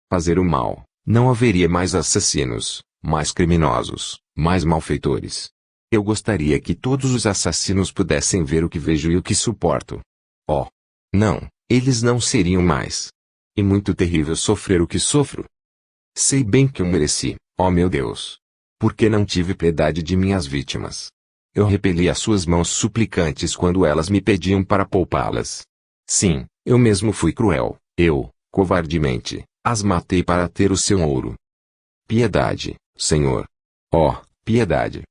fazer o mal, não haveria mais assassinos, mais criminosos, mais malfeitores. Eu gostaria que todos os assassinos pudessem ver o que vejo e o que suporto. Oh! Não, eles não seriam mais. E muito terrível sofrer o que sofro. Sei bem que eu mereci, ó meu Deus. Porque não tive piedade de minhas vítimas. Eu repeli as suas mãos suplicantes quando elas me pediam para poupá-las. Sim, eu mesmo fui cruel, eu, covardemente, as matei para ter o seu ouro. Piedade, Senhor. Ó, piedade.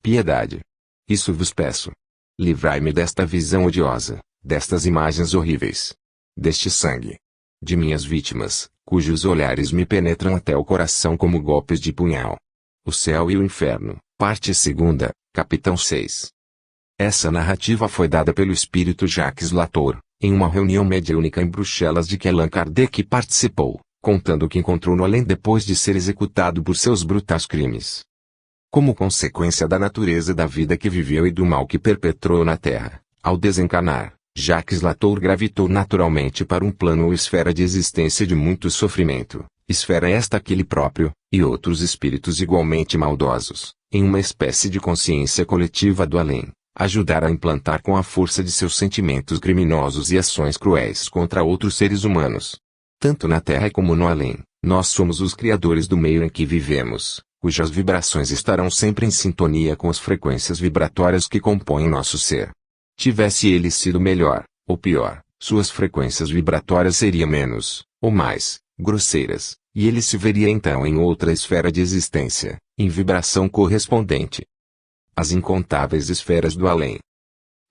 Piedade. Isso vos peço. Livrai-me desta visão odiosa, destas imagens horríveis. Deste sangue. De minhas vítimas, cujos olhares me penetram até o coração como golpes de punhal. O céu e o inferno, parte 2, capítulo 6. Essa narrativa foi dada pelo espírito Jacques Latour, em uma reunião mediúnica em Bruxelas de que Allan Kardec participou, contando o que encontrou no além depois de ser executado por seus brutais crimes. Como consequência da natureza da vida que viveu e do mal que perpetrou na Terra, ao desencarnar, Jacques Latour gravitou naturalmente para um plano ou esfera de existência de muito sofrimento, esfera esta que ele próprio, e outros espíritos igualmente maldosos, em uma espécie de consciência coletiva do além, ajudaram a implantar com a força de seus sentimentos criminosos e ações cruéis contra outros seres humanos. Tanto na Terra como no além, nós somos os criadores do meio em que vivemos, cujas vibrações estarão sempre em sintonia com as frequências vibratórias que compõem nosso ser. Tivesse ele sido melhor, ou pior, suas frequências vibratórias seriam menos, ou mais, grosseiras, e ele se veria então em outra esfera de existência, em vibração correspondente. As incontáveis esferas do além.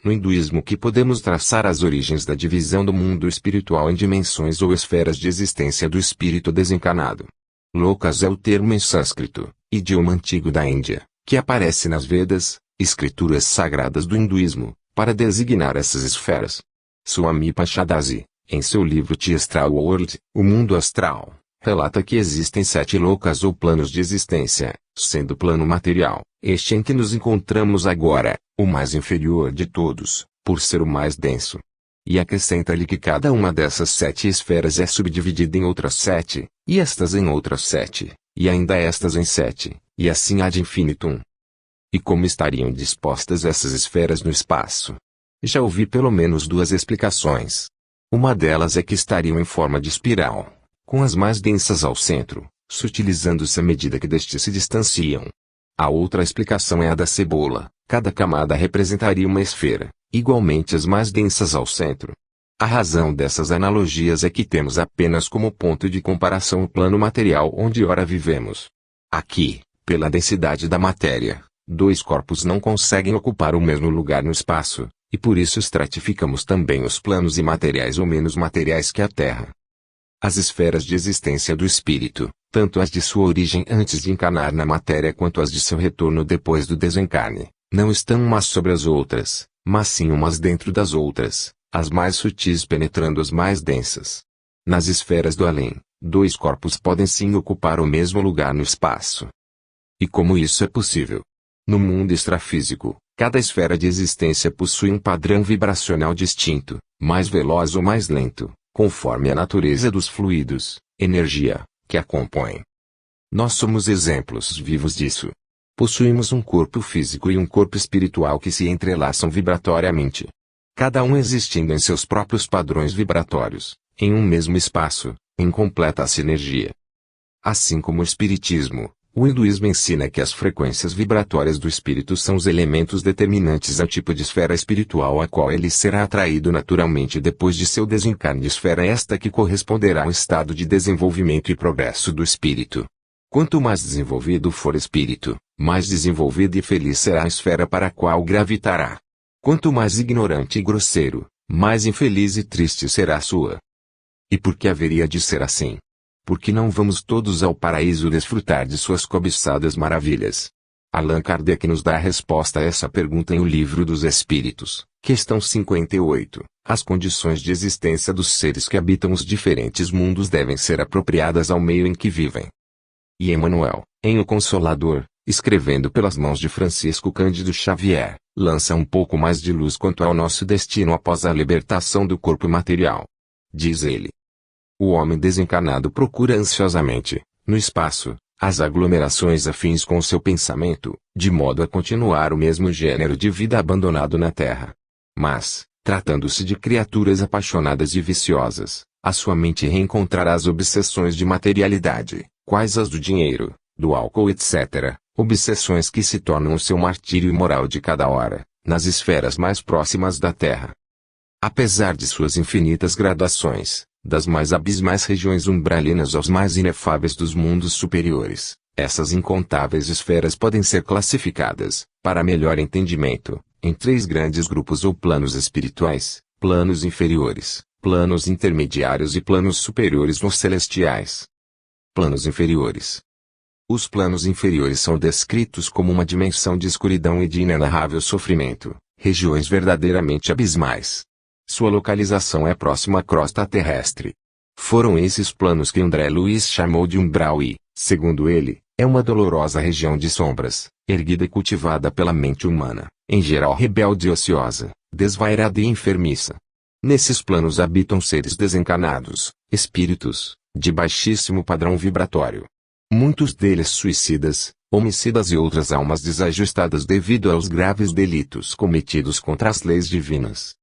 No hinduísmo que podemos traçar as origens da divisão do mundo espiritual em dimensões ou esferas de existência do espírito desencarnado. Lokas é o termo em sânscrito, idioma antigo da Índia, que aparece nas Vedas, escrituras sagradas do hinduísmo, para designar essas esferas. Swami Pachadasi, em seu livro The Astral World, O Mundo Astral, relata que existem 7 lokas ou planos de existência, sendo o plano material, este em que nos encontramos agora, o mais inferior de todos, por ser o mais denso. E acrescenta-lhe que cada uma dessas 7 esferas é subdividida em outras 7, e estas em outras 7, e ainda estas em 7, e assim ad infinitum. E como estariam dispostas essas esferas no espaço? Já ouvi pelo menos 2 explicações. Uma delas é que estariam em forma de espiral, com as mais densas ao centro, sutilizando-se à medida que destes se distanciam. A outra explicação é a da cebola, cada camada representaria uma esfera, igualmente as mais densas ao centro. A razão dessas analogias é que temos apenas como ponto de comparação o plano material onde ora vivemos. Aqui, pela densidade da matéria, 2 corpos não conseguem ocupar o mesmo lugar no espaço, e por isso estratificamos também os planos imateriais ou menos materiais que a Terra. As esferas de existência do espírito, tanto as de sua origem antes de encarnar na matéria quanto as de seu retorno depois do desencarne, não estão umas sobre as outras, mas sim umas dentro das outras, as mais sutis penetrando as mais densas. Nas esferas do além, 2 corpos podem sim ocupar o mesmo lugar no espaço. E como isso é possível? No mundo extrafísico, cada esfera de existência possui um padrão vibracional distinto, mais veloz ou mais lento, conforme a natureza dos fluidos, energia, que a compõem. Nós somos exemplos vivos disso. Possuímos um corpo físico e um corpo espiritual que se entrelaçam vibratoriamente. Cada um existindo em seus próprios padrões vibratórios, em um mesmo espaço, em completa sinergia. Assim como o espiritismo, o hinduísmo ensina que as frequências vibratórias do espírito são os elementos determinantes ao tipo de esfera espiritual a qual ele será atraído naturalmente depois de seu desencarne, esfera esta que corresponderá ao estado de desenvolvimento e progresso do espírito. Quanto mais desenvolvido for o espírito, mais desenvolvida e feliz será a esfera para a qual gravitará. Quanto mais ignorante e grosseiro, mais infeliz e triste será a sua. E por que haveria de ser assim? Porque não vamos todos ao paraíso desfrutar de suas cobiçadas maravilhas? Allan Kardec nos dá a resposta a essa pergunta em O Livro dos Espíritos, questão 58. As condições de existência dos seres que habitam os diferentes mundos devem ser apropriadas ao meio em que vivem. E Emmanuel, em O Consolador, escrevendo pelas mãos de Francisco Cândido Xavier, lança um pouco mais de luz quanto ao nosso destino após a libertação do corpo material. Diz ele: O homem desencarnado procura ansiosamente, no espaço, as aglomerações afins com seu pensamento, de modo a continuar o mesmo gênero de vida abandonado na Terra. Mas, tratando-se de criaturas apaixonadas e viciosas, a sua mente reencontrará as obsessões de materialidade, quais as do dinheiro, do álcool etc., obsessões que se tornam o seu martírio moral de cada hora, nas esferas mais próximas da Terra. Apesar de suas infinitas gradações, das mais abismais regiões umbralinas aos mais inefáveis dos mundos superiores, essas incontáveis esferas podem ser classificadas, para melhor entendimento, em 3 grandes grupos ou planos espirituais: planos inferiores, planos intermediários e planos superiores nos celestiais. Planos inferiores. Os planos inferiores são descritos como uma dimensão de escuridão e de inenarrável sofrimento, regiões verdadeiramente abismais. Sua localização é próxima à crosta terrestre. Foram esses planos que André Luiz chamou de umbral e, segundo ele, é uma dolorosa região de sombras, erguida e cultivada pela mente humana, em geral rebelde e ociosa, desvairada e enfermiça. Nesses planos habitam seres desencarnados, espíritos, de baixíssimo padrão vibratório. Muitos deles suicidas, homicidas e outras almas desajustadas devido aos graves delitos cometidos contra as leis divinas.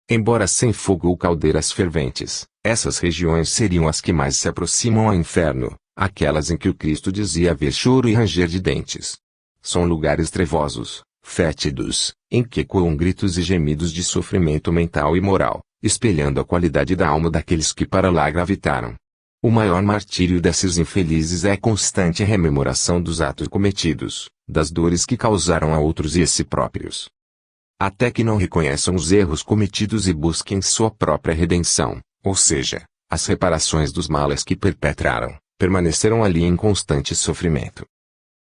Embora sem fogo ou caldeiras ferventes, essas regiões seriam as que mais se aproximam ao inferno, aquelas em que o Cristo dizia haver choro e ranger de dentes. São lugares trevosos, fétidos, em que ecoam gritos e gemidos de sofrimento mental e moral, espelhando a qualidade da alma daqueles que para lá gravitaram. O maior martírio desses infelizes é a constante rememoração dos atos cometidos, das dores que causaram a outros e a si próprios. Até que não reconheçam os erros cometidos e busquem sua própria redenção, ou seja, as reparações dos males que perpetraram, permanecerão ali em constante sofrimento.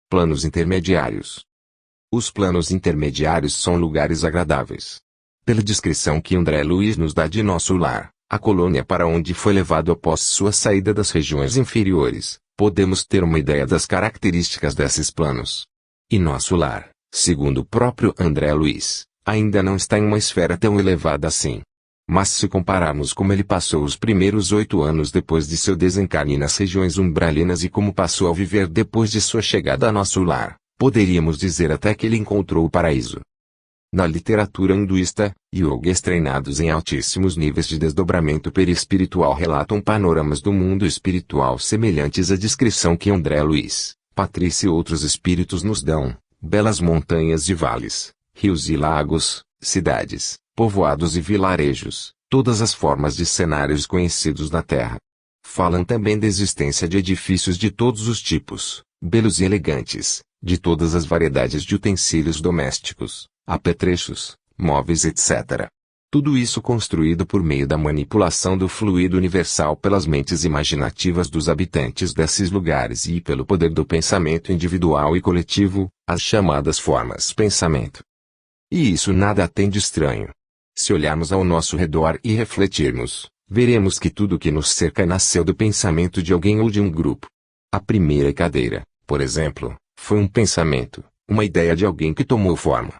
Planos intermediários. Os planos intermediários são lugares agradáveis. Pela descrição que André Luiz nos dá de nosso lar, a colônia para onde foi levado após sua saída das regiões inferiores, podemos ter uma ideia das características desses planos. E nosso lar, segundo o próprio André Luiz, ainda não está em uma esfera tão elevada assim. Mas se compararmos como ele passou os primeiros 8 anos depois de seu desencarne nas regiões umbralinas e como passou a viver depois de sua chegada a nosso lar, poderíamos dizer até que ele encontrou o paraíso. Na literatura hinduísta, yogis treinados em altíssimos níveis de desdobramento perispiritual relatam panoramas do mundo espiritual semelhantes à descrição que André Luiz, Patrícia e outros espíritos nos dão: belas montanhas e vales, rios e lagos, cidades, povoados e vilarejos, todas as formas de cenários conhecidos na Terra. Falam também da existência de edifícios de todos os tipos, belos e elegantes, de todas as variedades de utensílios domésticos, apetrechos, móveis etc. Tudo isso construído por meio da manipulação do fluido universal pelas mentes imaginativas dos habitantes desses lugares e pelo poder do pensamento individual e coletivo, as chamadas formas pensamento. E isso nada tem de estranho. Se olharmos ao nosso redor e refletirmos, veremos que tudo que nos cerca nasceu do pensamento de alguém ou de um grupo. A primeira cadeira, por exemplo, foi um pensamento, uma ideia de alguém que tomou forma.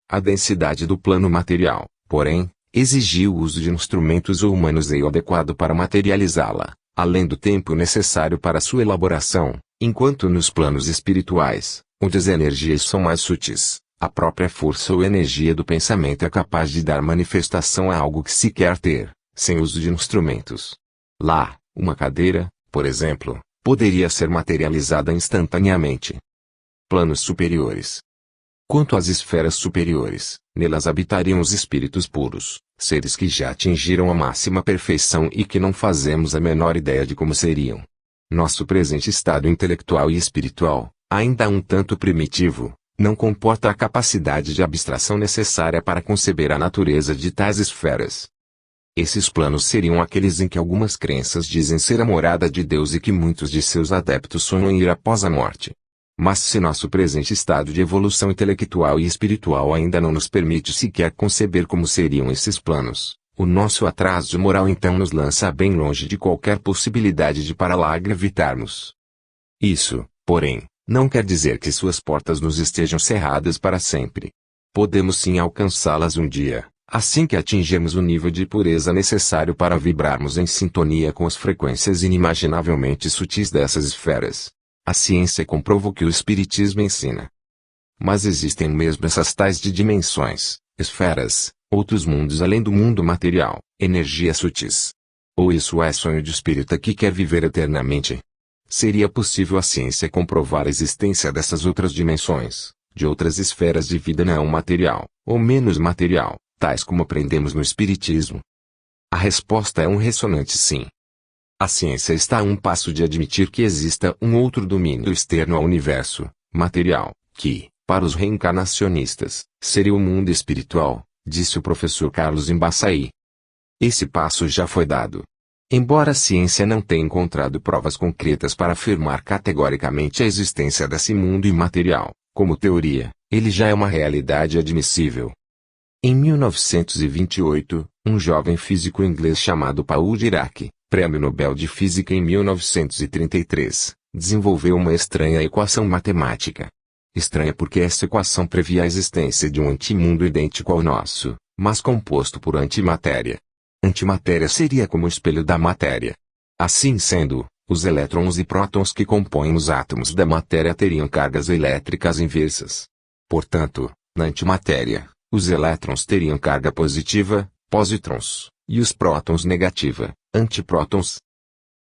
A densidade do plano material, porém, exigiu o uso de instrumentos ou manuseio adequado para materializá-la, além do tempo necessário para sua elaboração, enquanto nos planos espirituais, onde as energias são mais sutis, a própria força ou energia do pensamento é capaz de dar manifestação a algo que se quer ter, sem uso de instrumentos. Lá, uma cadeira, por exemplo, poderia ser materializada instantaneamente. Planos superiores. Quanto às esferas superiores, nelas habitariam os espíritos puros, seres que já atingiram a máxima perfeição e que não fazemos a menor ideia de como seriam. Nosso presente estado intelectual e espiritual, ainda um tanto primitivo, não comporta a capacidade de abstração necessária para conceber a natureza de tais esferas. Esses planos seriam aqueles em que algumas crenças dizem ser a morada de Deus e que muitos de seus adeptos sonham em ir após a morte. Mas se nosso presente estado de evolução intelectual e espiritual ainda não nos permite sequer conceber como seriam esses planos, o nosso atraso moral então nos lança bem longe de qualquer possibilidade de para lá gravitarmos. Isso, porém, não quer dizer que suas portas nos estejam cerradas para sempre. Podemos sim alcançá-las um dia, Assim que atingirmos o nível de pureza necessário para vibrarmos em sintonia com as frequências inimaginavelmente sutis dessas esferas, a ciência comprovou que o espiritismo ensina. Mas existem mesmo essas tais de dimensões, esferas, outros mundos além do mundo material, energias sutis. Ou isso é sonho de espírita que quer viver eternamente? Seria possível a ciência comprovar a existência dessas outras dimensões, de outras esferas de vida não material, ou menos material, tais como aprendemos no espiritismo? A resposta é um ressonante sim. A ciência está a um passo de admitir que exista um outro domínio externo ao universo material, que, para os reencarnacionistas, seria o mundo espiritual, disse o professor Carlos Embaçaí. Esse passo já foi dado. Embora a ciência não tenha encontrado provas concretas para afirmar categoricamente a existência desse mundo imaterial, como teoria, ele já é uma realidade admissível. Em 1928, um jovem físico inglês chamado Paul Dirac, Prêmio Nobel de Física em 1933, desenvolveu uma estranha equação matemática. Estranha porque essa equação previa a existência de um antimundo idêntico ao nosso, mas composto por antimatéria. Antimatéria seria como o espelho da matéria. Assim sendo, os elétrons e prótons que compõem os átomos da matéria teriam cargas elétricas inversas. Portanto, na antimatéria, os elétrons teriam carga positiva, positrons, e os prótons negativa, antiprótons.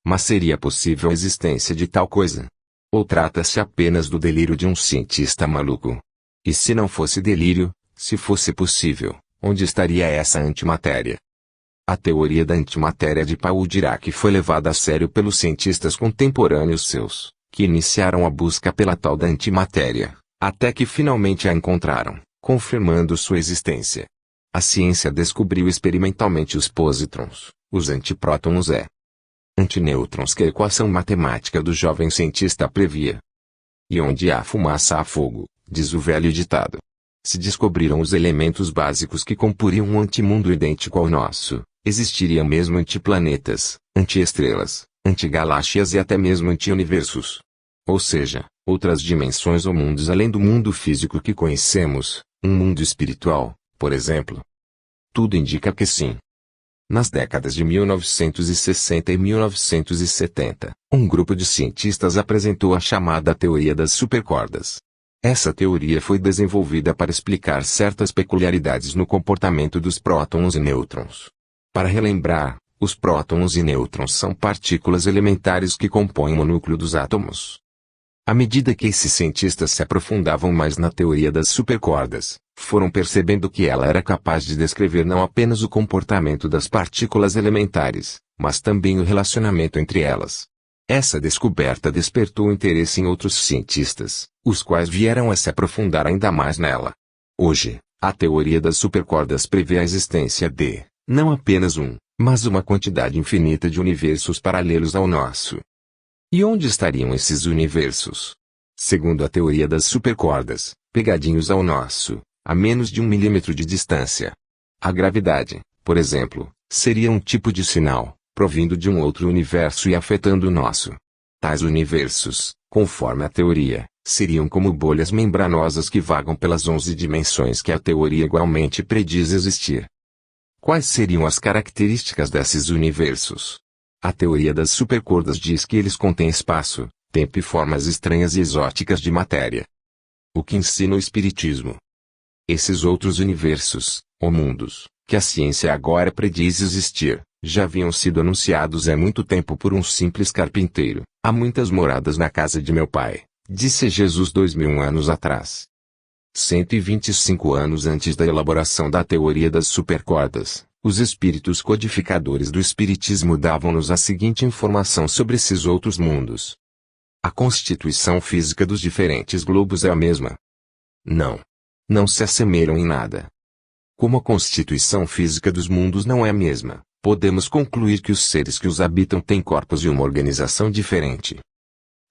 Mas seria possível a existência de tal coisa? Ou trata-se apenas do delírio de um cientista maluco? E se não fosse delírio, se fosse possível, onde estaria essa antimatéria? A teoria da antimatéria de Paul Dirac foi levada a sério pelos cientistas contemporâneos seus, que iniciaram a busca pela tal da antimatéria, até que finalmente a encontraram, confirmando sua existência. A ciência descobriu experimentalmente os positrons, os antiprótons e antinêutrons que a equação matemática do jovem cientista previa. E onde há fumaça há fogo, diz o velho ditado. Se descobriram os elementos básicos que comporiam um antimundo idêntico ao nosso, existiriam mesmo antiplanetas, antiestrelas, antigaláxias e até mesmo antiuniversos. Ou seja, outras dimensões ou mundos além do mundo físico que conhecemos, um mundo espiritual, por exemplo. Tudo indica que sim. Nas décadas de 1960 e 1970, um grupo de cientistas apresentou a chamada teoria das supercordas. Essa teoria foi desenvolvida para explicar certas peculiaridades no comportamento dos prótons e nêutrons. Para relembrar, os prótons e nêutrons são partículas elementares que compõem o núcleo dos átomos. À medida que esses cientistas se aprofundavam mais na teoria das supercordas, foram percebendo que ela era capaz de descrever não apenas o comportamento das partículas elementares, mas também o relacionamento entre elas. Essa descoberta despertou interesse em outros cientistas, os quais vieram a se aprofundar ainda mais nela. Hoje, a teoria das supercordas prevê a existência de, não apenas um, mas uma quantidade infinita de universos paralelos ao nosso. E onde estariam esses universos? Segundo a teoria das supercordas, pegadinhos ao nosso, a menos de 1 milímetro de distância. A gravidade, por exemplo, seria um tipo de sinal, provindo de um outro universo e afetando o nosso. Tais universos, conforme a teoria, seriam como bolhas membranosas que vagam pelas 11 dimensões que a teoria igualmente prediz existir. Quais seriam as características desses universos? A teoria das supercordas diz que eles contêm espaço, tempo e formas estranhas e exóticas de matéria. O que ensina o Espiritismo? Esses outros universos, ou mundos, que a ciência agora prediz existir, já haviam sido anunciados há muito tempo por um simples carpinteiro. Há muitas moradas na casa de meu pai, disse Jesus 2000 anos atrás. 125 anos antes da elaboração da teoria das supercordas, os espíritos codificadores do Espiritismo davam-nos a seguinte informação sobre esses outros mundos. A constituição física dos diferentes globos é a mesma. Não se assemelham em nada. Como a constituição física dos mundos não é a mesma, podemos concluir que os seres que os habitam têm corpos e uma organização diferente.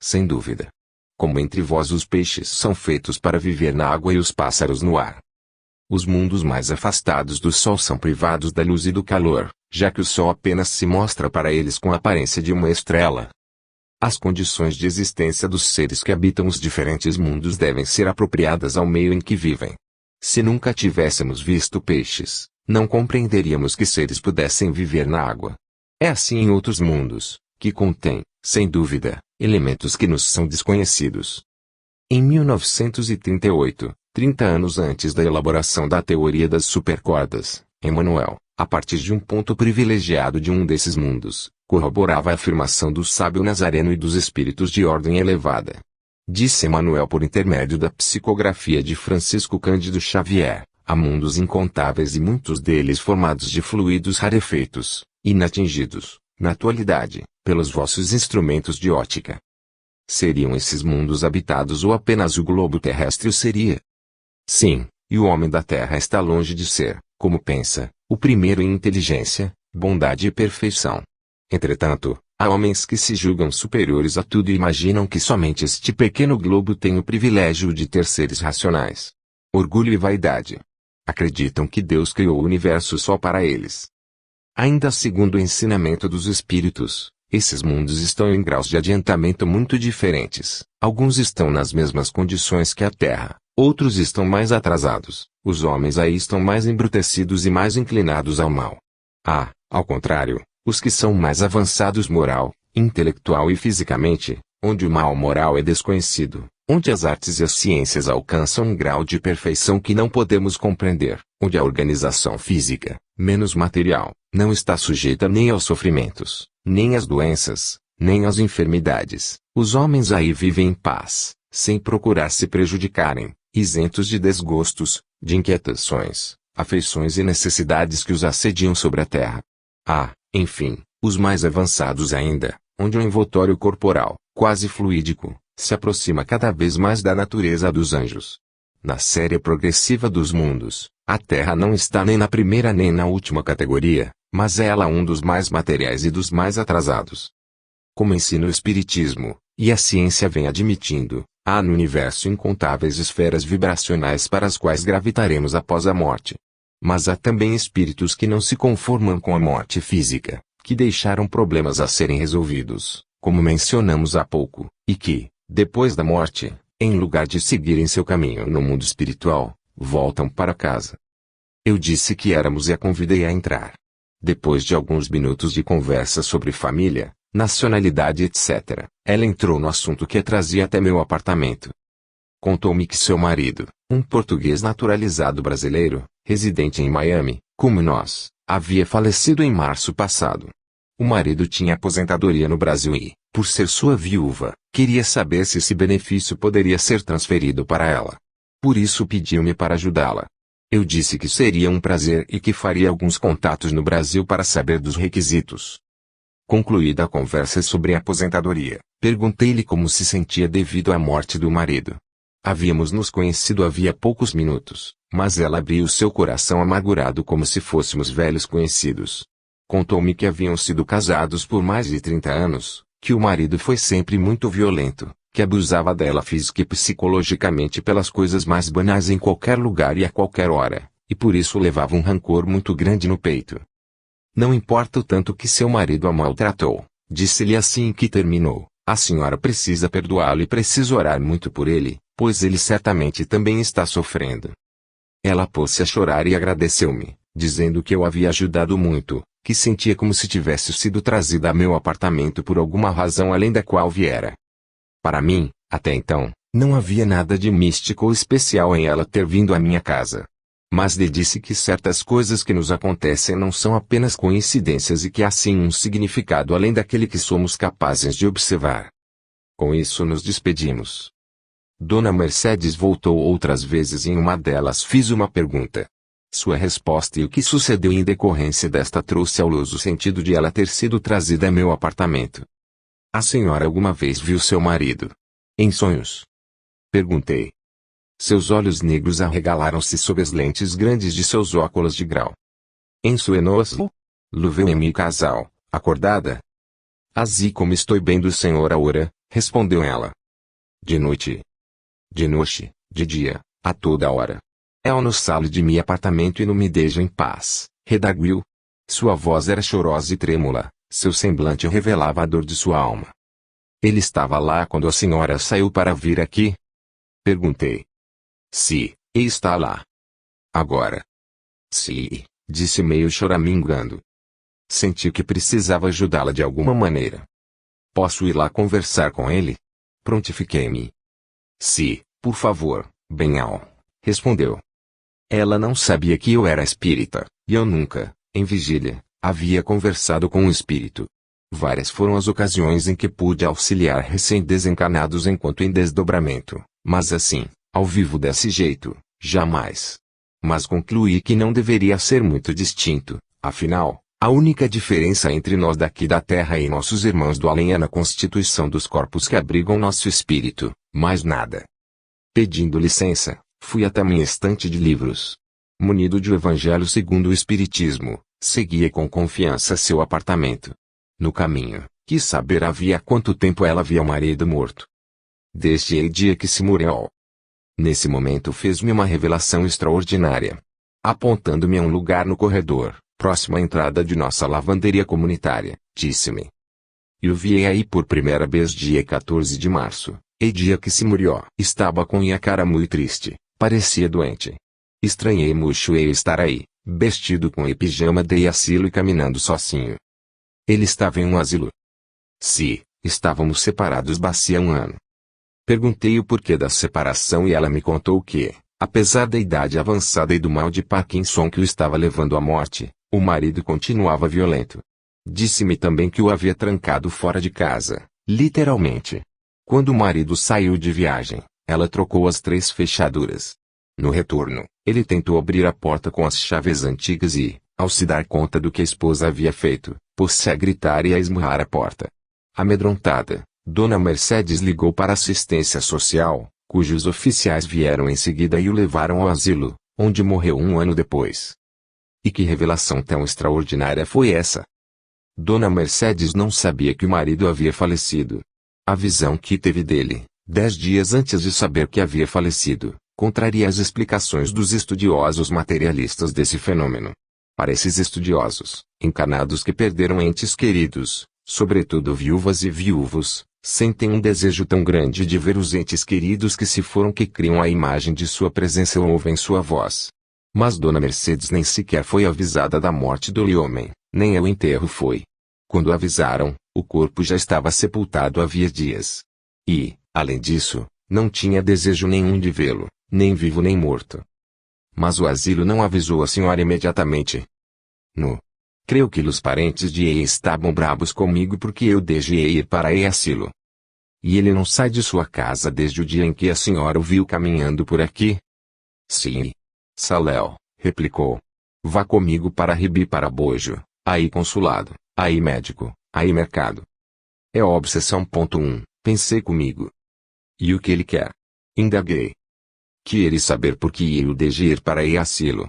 Sem dúvida. Como entre vós os peixes são feitos para viver na água e os pássaros no ar. Os mundos mais afastados do Sol são privados da luz e do calor, já que o Sol apenas se mostra para eles com a aparência de uma estrela. As condições de existência dos seres que habitam os diferentes mundos devem ser apropriadas ao meio em que vivem. Se nunca tivéssemos visto peixes, Não compreenderíamos que seres pudessem viver na água. É assim em outros mundos, que contêm, sem dúvida, elementos que nos são desconhecidos. Em 1938, 30 anos antes da elaboração da teoria das supercordas, Emmanuel, a partir de um ponto privilegiado de um desses mundos, corroborava a afirmação do sábio Nazareno e dos espíritos de ordem elevada. Disse Emmanuel por intermédio da psicografia de Francisco Cândido Xavier: há mundos incontáveis e muitos deles formados de fluidos rarefeitos, inatingidos, na atualidade, pelos vossos instrumentos de ótica. Seriam esses mundos habitados ou apenas o globo terrestre o seria? Sim, e o homem da Terra está longe de ser, como pensa, o primeiro em inteligência, bondade e perfeição. Entretanto, há homens que se julgam superiores a tudo e imaginam que somente este pequeno globo tem o privilégio de ter seres racionais. Orgulho e vaidade. Acreditam que Deus criou o universo só para eles. Ainda segundo o ensinamento dos espíritos, esses mundos estão em graus de adiantamento muito diferentes. Alguns estão nas mesmas condições que a Terra, outros estão mais atrasados. Os homens aí estão mais embrutecidos e mais inclinados ao mal. Há, ao contrário, os que são mais avançados moral, intelectual e fisicamente, onde o mal moral é desconhecido, onde as artes e as ciências alcançam um grau de perfeição que não podemos compreender, onde a organização física, menos material, não está sujeita nem aos sofrimentos, nem às doenças, nem às enfermidades. Os homens aí vivem em paz, sem procurar se prejudicarem, isentos de desgostos, de inquietações, afeições e necessidades que os assediam sobre a terra. Há, enfim, os mais avançados ainda, onde o envoltório corporal, quase fluídico, se aproxima cada vez mais da natureza dos anjos. Na série progressiva dos mundos, a Terra não está nem na primeira nem na última categoria, mas é ela um dos mais materiais e dos mais atrasados. Como ensina o Espiritismo, e a ciência vem admitindo, há no universo incontáveis esferas vibracionais para as quais gravitaremos após a morte. Mas há também espíritos que não se conformam com a morte física, que deixaram problemas a serem resolvidos, como mencionamos há pouco, e que, depois da morte, em lugar de seguirem seu caminho no mundo espiritual, voltam para casa. Eu disse que éramos e a convidei a entrar. Depois de alguns minutos de conversa sobre família, nacionalidade etc., ela entrou no assunto que a trazia até meu apartamento. Contou-me que seu marido, um português naturalizado brasileiro, residente em Miami, como nós, havia falecido em março passado. O marido tinha aposentadoria no Brasil e, por ser sua viúva, queria saber se esse benefício poderia ser transferido para ela. Por isso pediu-me para ajudá-la. Eu disse que seria um prazer e que faria alguns contatos no Brasil para saber dos requisitos. Concluída a conversa sobre a aposentadoria, perguntei-lhe como se sentia devido à morte do marido. Havíamos nos conhecido havia poucos minutos, mas ela abriu seu coração amargurado como se fôssemos velhos conhecidos. Contou-me que haviam sido casados por mais de 30 anos, que o marido foi sempre muito violento, que abusava dela física e psicologicamente pelas coisas mais banais em qualquer lugar e a qualquer hora, e por isso levava um rancor muito grande no peito. Não importa o tanto que seu marido a maltratou, disse-lhe assim que terminou, a senhora precisa perdoá-lo e precisa orar muito por ele, pois ele certamente também está sofrendo. Ela pôs-se a chorar e agradeceu-me, dizendo que eu havia ajudado muito, que sentia como se tivesse sido trazida a meu apartamento por alguma razão além da qual viera. Para mim, até então, não havia nada de místico ou especial em ela ter vindo à minha casa. Mas lhe disse que certas coisas que nos acontecem não são apenas coincidências e que há sim um significado além daquele que somos capazes de observar. Com isso nos despedimos. Dona Mercedes voltou outras vezes e em uma delas fiz uma pergunta. Sua resposta e o que sucedeu em decorrência desta trouxe à luz o sentido de ela ter sido trazida a meu apartamento. A senhora alguma vez viu seu marido? Em sonhos? Perguntei. Seus olhos negros arregalaram-se sob as lentes grandes de seus óculos de grau. Em sueños? Lo veu em mi casal, acordada? Assim como estou bem do senhor Aura, respondeu ela. De noite. De noite, de dia, a toda hora. Eu no salo de mi apartamento e não me deixa em paz, redarguiu. Sua voz era chorosa e trêmula, seu semblante revelava a dor de sua alma. Ele estava lá quando a senhora saiu para vir aqui? Perguntei. Sim, e está lá. Agora. Sim, disse meio choramingando. Senti que precisava ajudá-la de alguma maneira. Posso ir lá conversar com ele? Prontifiquei-me. Sim, por favor, Benhal, respondeu. Ela não sabia que eu era espírita, e eu nunca, em vigília, havia conversado com um espírito. Várias foram as ocasiões em que pude auxiliar recém-desencarnados enquanto em desdobramento, mas assim, ao vivo desse jeito, jamais. Mas concluí que não deveria ser muito distinto, afinal, a única diferença entre nós daqui da Terra e nossos irmãos do além é na constituição dos corpos que abrigam nosso espírito, mais nada. Pedindo licença, fui até minha estante de livros. Munido de O Evangelho segundo o Espiritismo, seguia com confiança seu apartamento. No caminho, quis saber havia quanto tempo ela via o marido morto. Desde o dia que se morreu. Nesse momento fez-me uma revelação extraordinária. Apontando-me a um lugar no corredor, próximo à entrada de nossa lavanderia comunitária, disse-me. Eu vi aí por primeira vez dia 14 de março, e dia que se morreu. Estava com a cara muito triste, parecia doente. Estranhei muito ele estar aí, vestido com pijama de asilo e caminhando sozinho. Ele estava em um asilo. Sim, estávamos separados há um ano. Perguntei o porquê da separação e ela me contou que, apesar da idade avançada e do mal de Parkinson que o estava levando à morte, o marido continuava violento. Disse-me também que o havia trancado fora de casa, literalmente. Quando o marido saiu de viagem, ela trocou as 3 fechaduras. No retorno, ele tentou abrir a porta com as chaves antigas e, ao se dar conta do que a esposa havia feito, pôs-se a gritar e a esmurrar a porta. Amedrontada, Dona Mercedes ligou para a assistência social, cujos oficiais vieram em seguida e o levaram ao asilo, onde morreu um ano depois. E que revelação tão extraordinária foi essa? Dona Mercedes não sabia que o marido havia falecido. A visão que teve dele, 10 dias antes de saber que havia falecido, contraria as explicações dos estudiosos materialistas desse fenômeno. Para esses estudiosos, encarnados que perderam entes queridos, sobretudo viúvas e viúvos, sentem um desejo tão grande de ver os entes queridos que se foram que criam a imagem de sua presença ou ouvem sua voz. Mas Dona Mercedes nem sequer foi avisada da morte do homem, nem o enterro foi. Quando avisaram, o corpo já estava sepultado havia dias. E, além disso, não tinha desejo nenhum de vê-lo, nem vivo nem morto. Mas o asilo não avisou a senhora imediatamente. Creio que os parentes de E estavam bravos comigo porque eu deixei ir para E asilo. E ele não sai de sua casa desde o dia em que a senhora o viu caminhando por aqui? Sim. Saléu, replicou. Vá comigo para Ribi para Bojo, aí consulado, aí médico, aí mercado. É obsessão. 1, pensei comigo. E o que ele quer? Indaguei. Queria saber por que eu deixei ir para E asilo.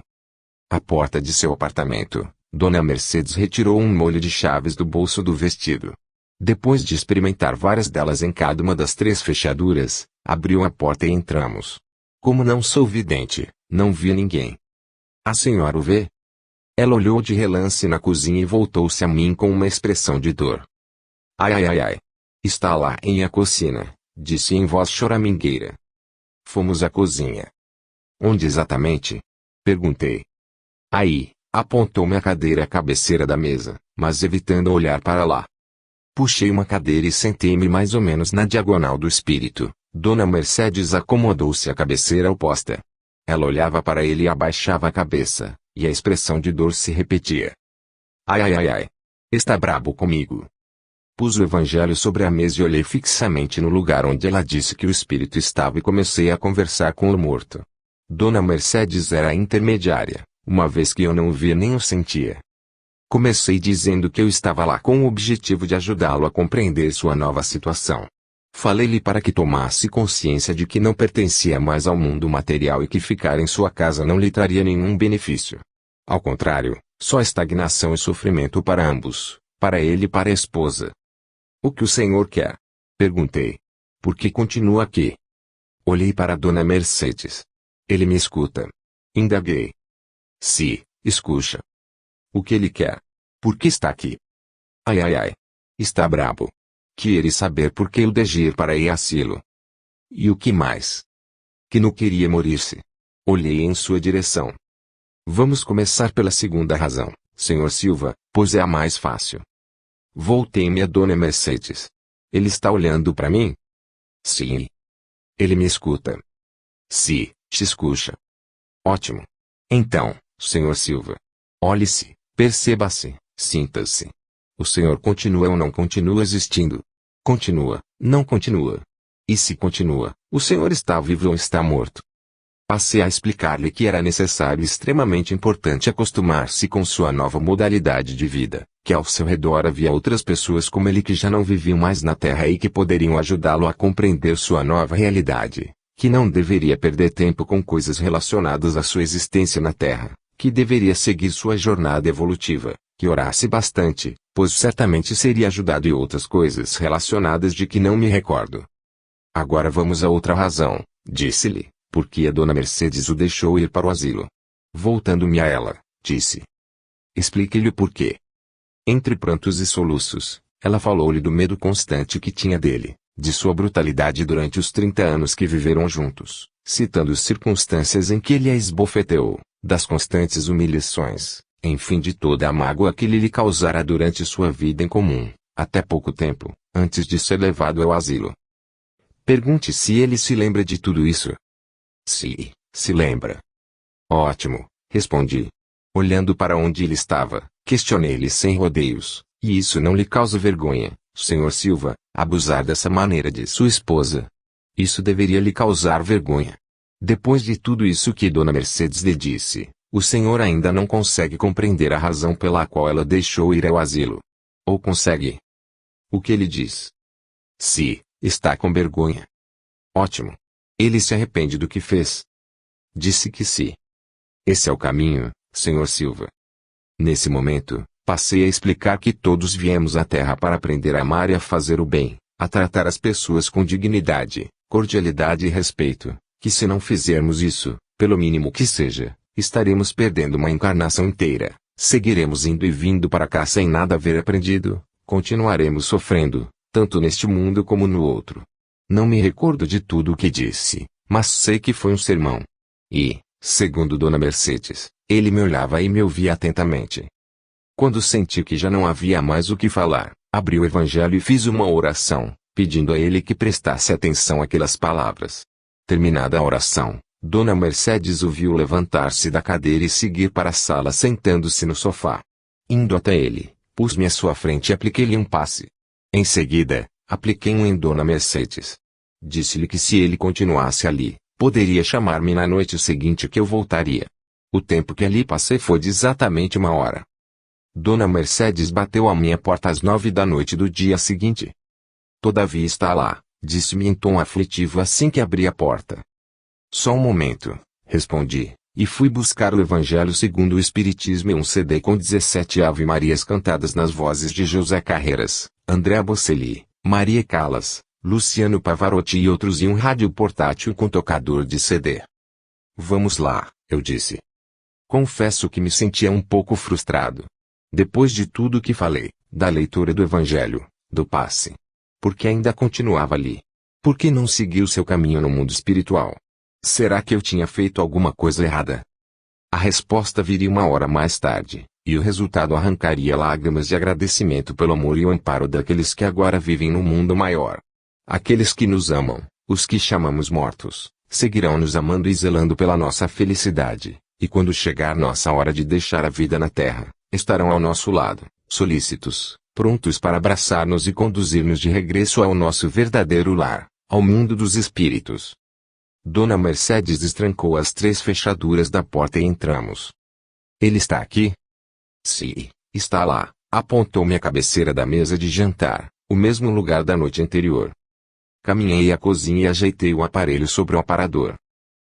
À porta de seu apartamento, Dona Mercedes retirou um molho de chaves do bolso do vestido. Depois de experimentar várias delas em cada uma das 3 fechaduras, abriu a porta e entramos. Como não sou vidente, não vi ninguém. A senhora o vê? Ela olhou de relance na cozinha e voltou-se a mim com uma expressão de dor. Ai ai ai ai. Está lá em a cocina, disse em voz choramingueira. Fomos à cozinha. Onde exatamente? Perguntei. Aí, apontou-me a cadeira à cabeceira da mesa, mas evitando olhar para lá. Puxei uma cadeira e sentei-me mais ou menos na diagonal do espírito. Dona Mercedes acomodou-se à cabeceira oposta. Ela olhava para ele e abaixava a cabeça, e a expressão de dor se repetia. Ai ai ai ai. Está brabo comigo. Pus o evangelho sobre a mesa e olhei fixamente no lugar onde ela disse que o espírito estava e comecei a conversar com o morto. Dona Mercedes era a intermediária, uma vez que eu não o via nem o sentia. Comecei dizendo que eu estava lá com o objetivo de ajudá-lo a compreender sua nova situação. Falei-lhe para que tomasse consciência de que não pertencia mais ao mundo material e que ficar em sua casa não lhe traria nenhum benefício. Ao contrário, só estagnação e sofrimento para ambos, para ele e para a esposa. O que o senhor quer? Perguntei. Por que continua aqui? Olhei para Dona Mercedes. Ele me escuta. Indaguei. Sim, escuta. O que ele quer? Por que está aqui? Ai ai ai. Está brabo. Queria saber por que eu deixei ir para ir asilo. E o que mais? Que não queria morir-se. Olhei em sua direção. Vamos começar pela segunda razão, Sr. Silva, pois é a mais fácil. Voltei-me a Dona Mercedes. Ele está olhando para mim? Sim. Ele me escuta? Sim, te escuta. Ótimo. Então, Sr. Silva. Olhe-se, perceba-se, sinta-se. O senhor continua ou não continua existindo? Continua, não continua. E se continua, o senhor está vivo ou está morto? Passei a explicar-lhe que era necessário e extremamente importante acostumar-se com sua nova modalidade de vida, que ao seu redor havia outras pessoas como ele que já não viviam mais na Terra e que poderiam ajudá-lo a compreender sua nova realidade, que não deveria perder tempo com coisas relacionadas à sua existência na Terra, que deveria seguir sua jornada evolutiva, que orasse bastante, pois certamente seria ajudado e outras coisas relacionadas de que não me recordo. Agora vamos a outra razão, disse-lhe. Porque a Dona Mercedes o deixou ir para o asilo. Voltando-me a ela, disse. Explique-lhe o porquê. Entre prantos e soluços, ela falou-lhe do medo constante que tinha dele, de sua brutalidade durante os 30 anos que viveram juntos, citando circunstâncias em que ele a esbofeteou, das constantes humilhações, enfim de toda a mágoa que ele lhe causara durante sua vida em comum, até pouco tempo, antes de ser levado ao asilo. Pergunte se ele se lembra de tudo isso. Sim, se lembra. Ótimo, respondi. Olhando para onde ele estava, questionei-lhe sem rodeios, e isso não lhe causa vergonha, Sr. Silva, abusar dessa maneira de sua esposa? Isso deveria lhe causar vergonha. Depois de tudo isso que Dona Mercedes lhe disse, o senhor ainda não consegue compreender a razão pela qual ela deixou ir ao asilo. Ou consegue? O que ele diz? Sim, está com vergonha. Ótimo. Ele se arrepende do que fez? Disse que sim. Esse é o caminho, Sr. Silva. Nesse momento, passei a explicar que todos viemos à Terra para aprender a amar e a fazer o bem, a tratar as pessoas com dignidade, cordialidade e respeito, que se não fizermos isso, pelo mínimo que seja, estaremos perdendo uma encarnação inteira, seguiremos indo e vindo para cá sem nada haver aprendido, continuaremos sofrendo, tanto neste mundo como no outro. Não me recordo de tudo o que disse, mas sei que foi um sermão. E, segundo Dona Mercedes, ele me olhava e me ouvia atentamente. Quando senti que já não havia mais o que falar, abri o Evangelho e fiz uma oração, pedindo a ele que prestasse atenção àquelas palavras. Terminada a oração, Dona Mercedes o viu levantar-se da cadeira e seguir para a sala sentando-se no sofá. Indo até ele, pus-me à sua frente e apliquei-lhe um passe. Em seguida, apliquei um em Dona Mercedes. Disse-lhe que se ele continuasse ali, poderia chamar-me na noite seguinte que eu voltaria. O tempo que ali passei foi de exatamente 1 hora. Dona Mercedes bateu à minha porta às 9 da noite do dia seguinte. Todavia está lá, disse-me em tom aflitivo assim que abri a porta. Só um momento, respondi, e fui buscar o Evangelho segundo o Espiritismo e um CD com 17 Ave-Marias cantadas nas vozes de José Carreiras, André Bocelli, Maria Callas, Luciano Pavarotti e outros e um rádio portátil com tocador de CD. Vamos lá, eu disse. Confesso que me sentia um pouco frustrado. Depois de tudo que falei, da leitura do Evangelho, do passe. Por que ainda continuava ali? Por que não seguiu seu caminho no mundo espiritual? Será que eu tinha feito alguma coisa errada? A resposta viria 1 hora mais tarde, e o resultado arrancaria lágrimas de agradecimento pelo amor e o amparo daqueles que agora vivem no mundo maior. Aqueles que nos amam, os que chamamos mortos, seguirão nos amando e zelando pela nossa felicidade, e quando chegar nossa hora de deixar a vida na terra, estarão ao nosso lado, solícitos, prontos para abraçar-nos e conduzir-nos de regresso ao nosso verdadeiro lar, ao mundo dos espíritos. Dona Mercedes destrancou as 3 fechaduras da porta e entramos. Ele está aqui? Sim, está lá, apontou-me a cabeceira da mesa de jantar, o mesmo lugar da noite anterior. Caminhei à cozinha e ajeitei o aparelho sobre o aparador.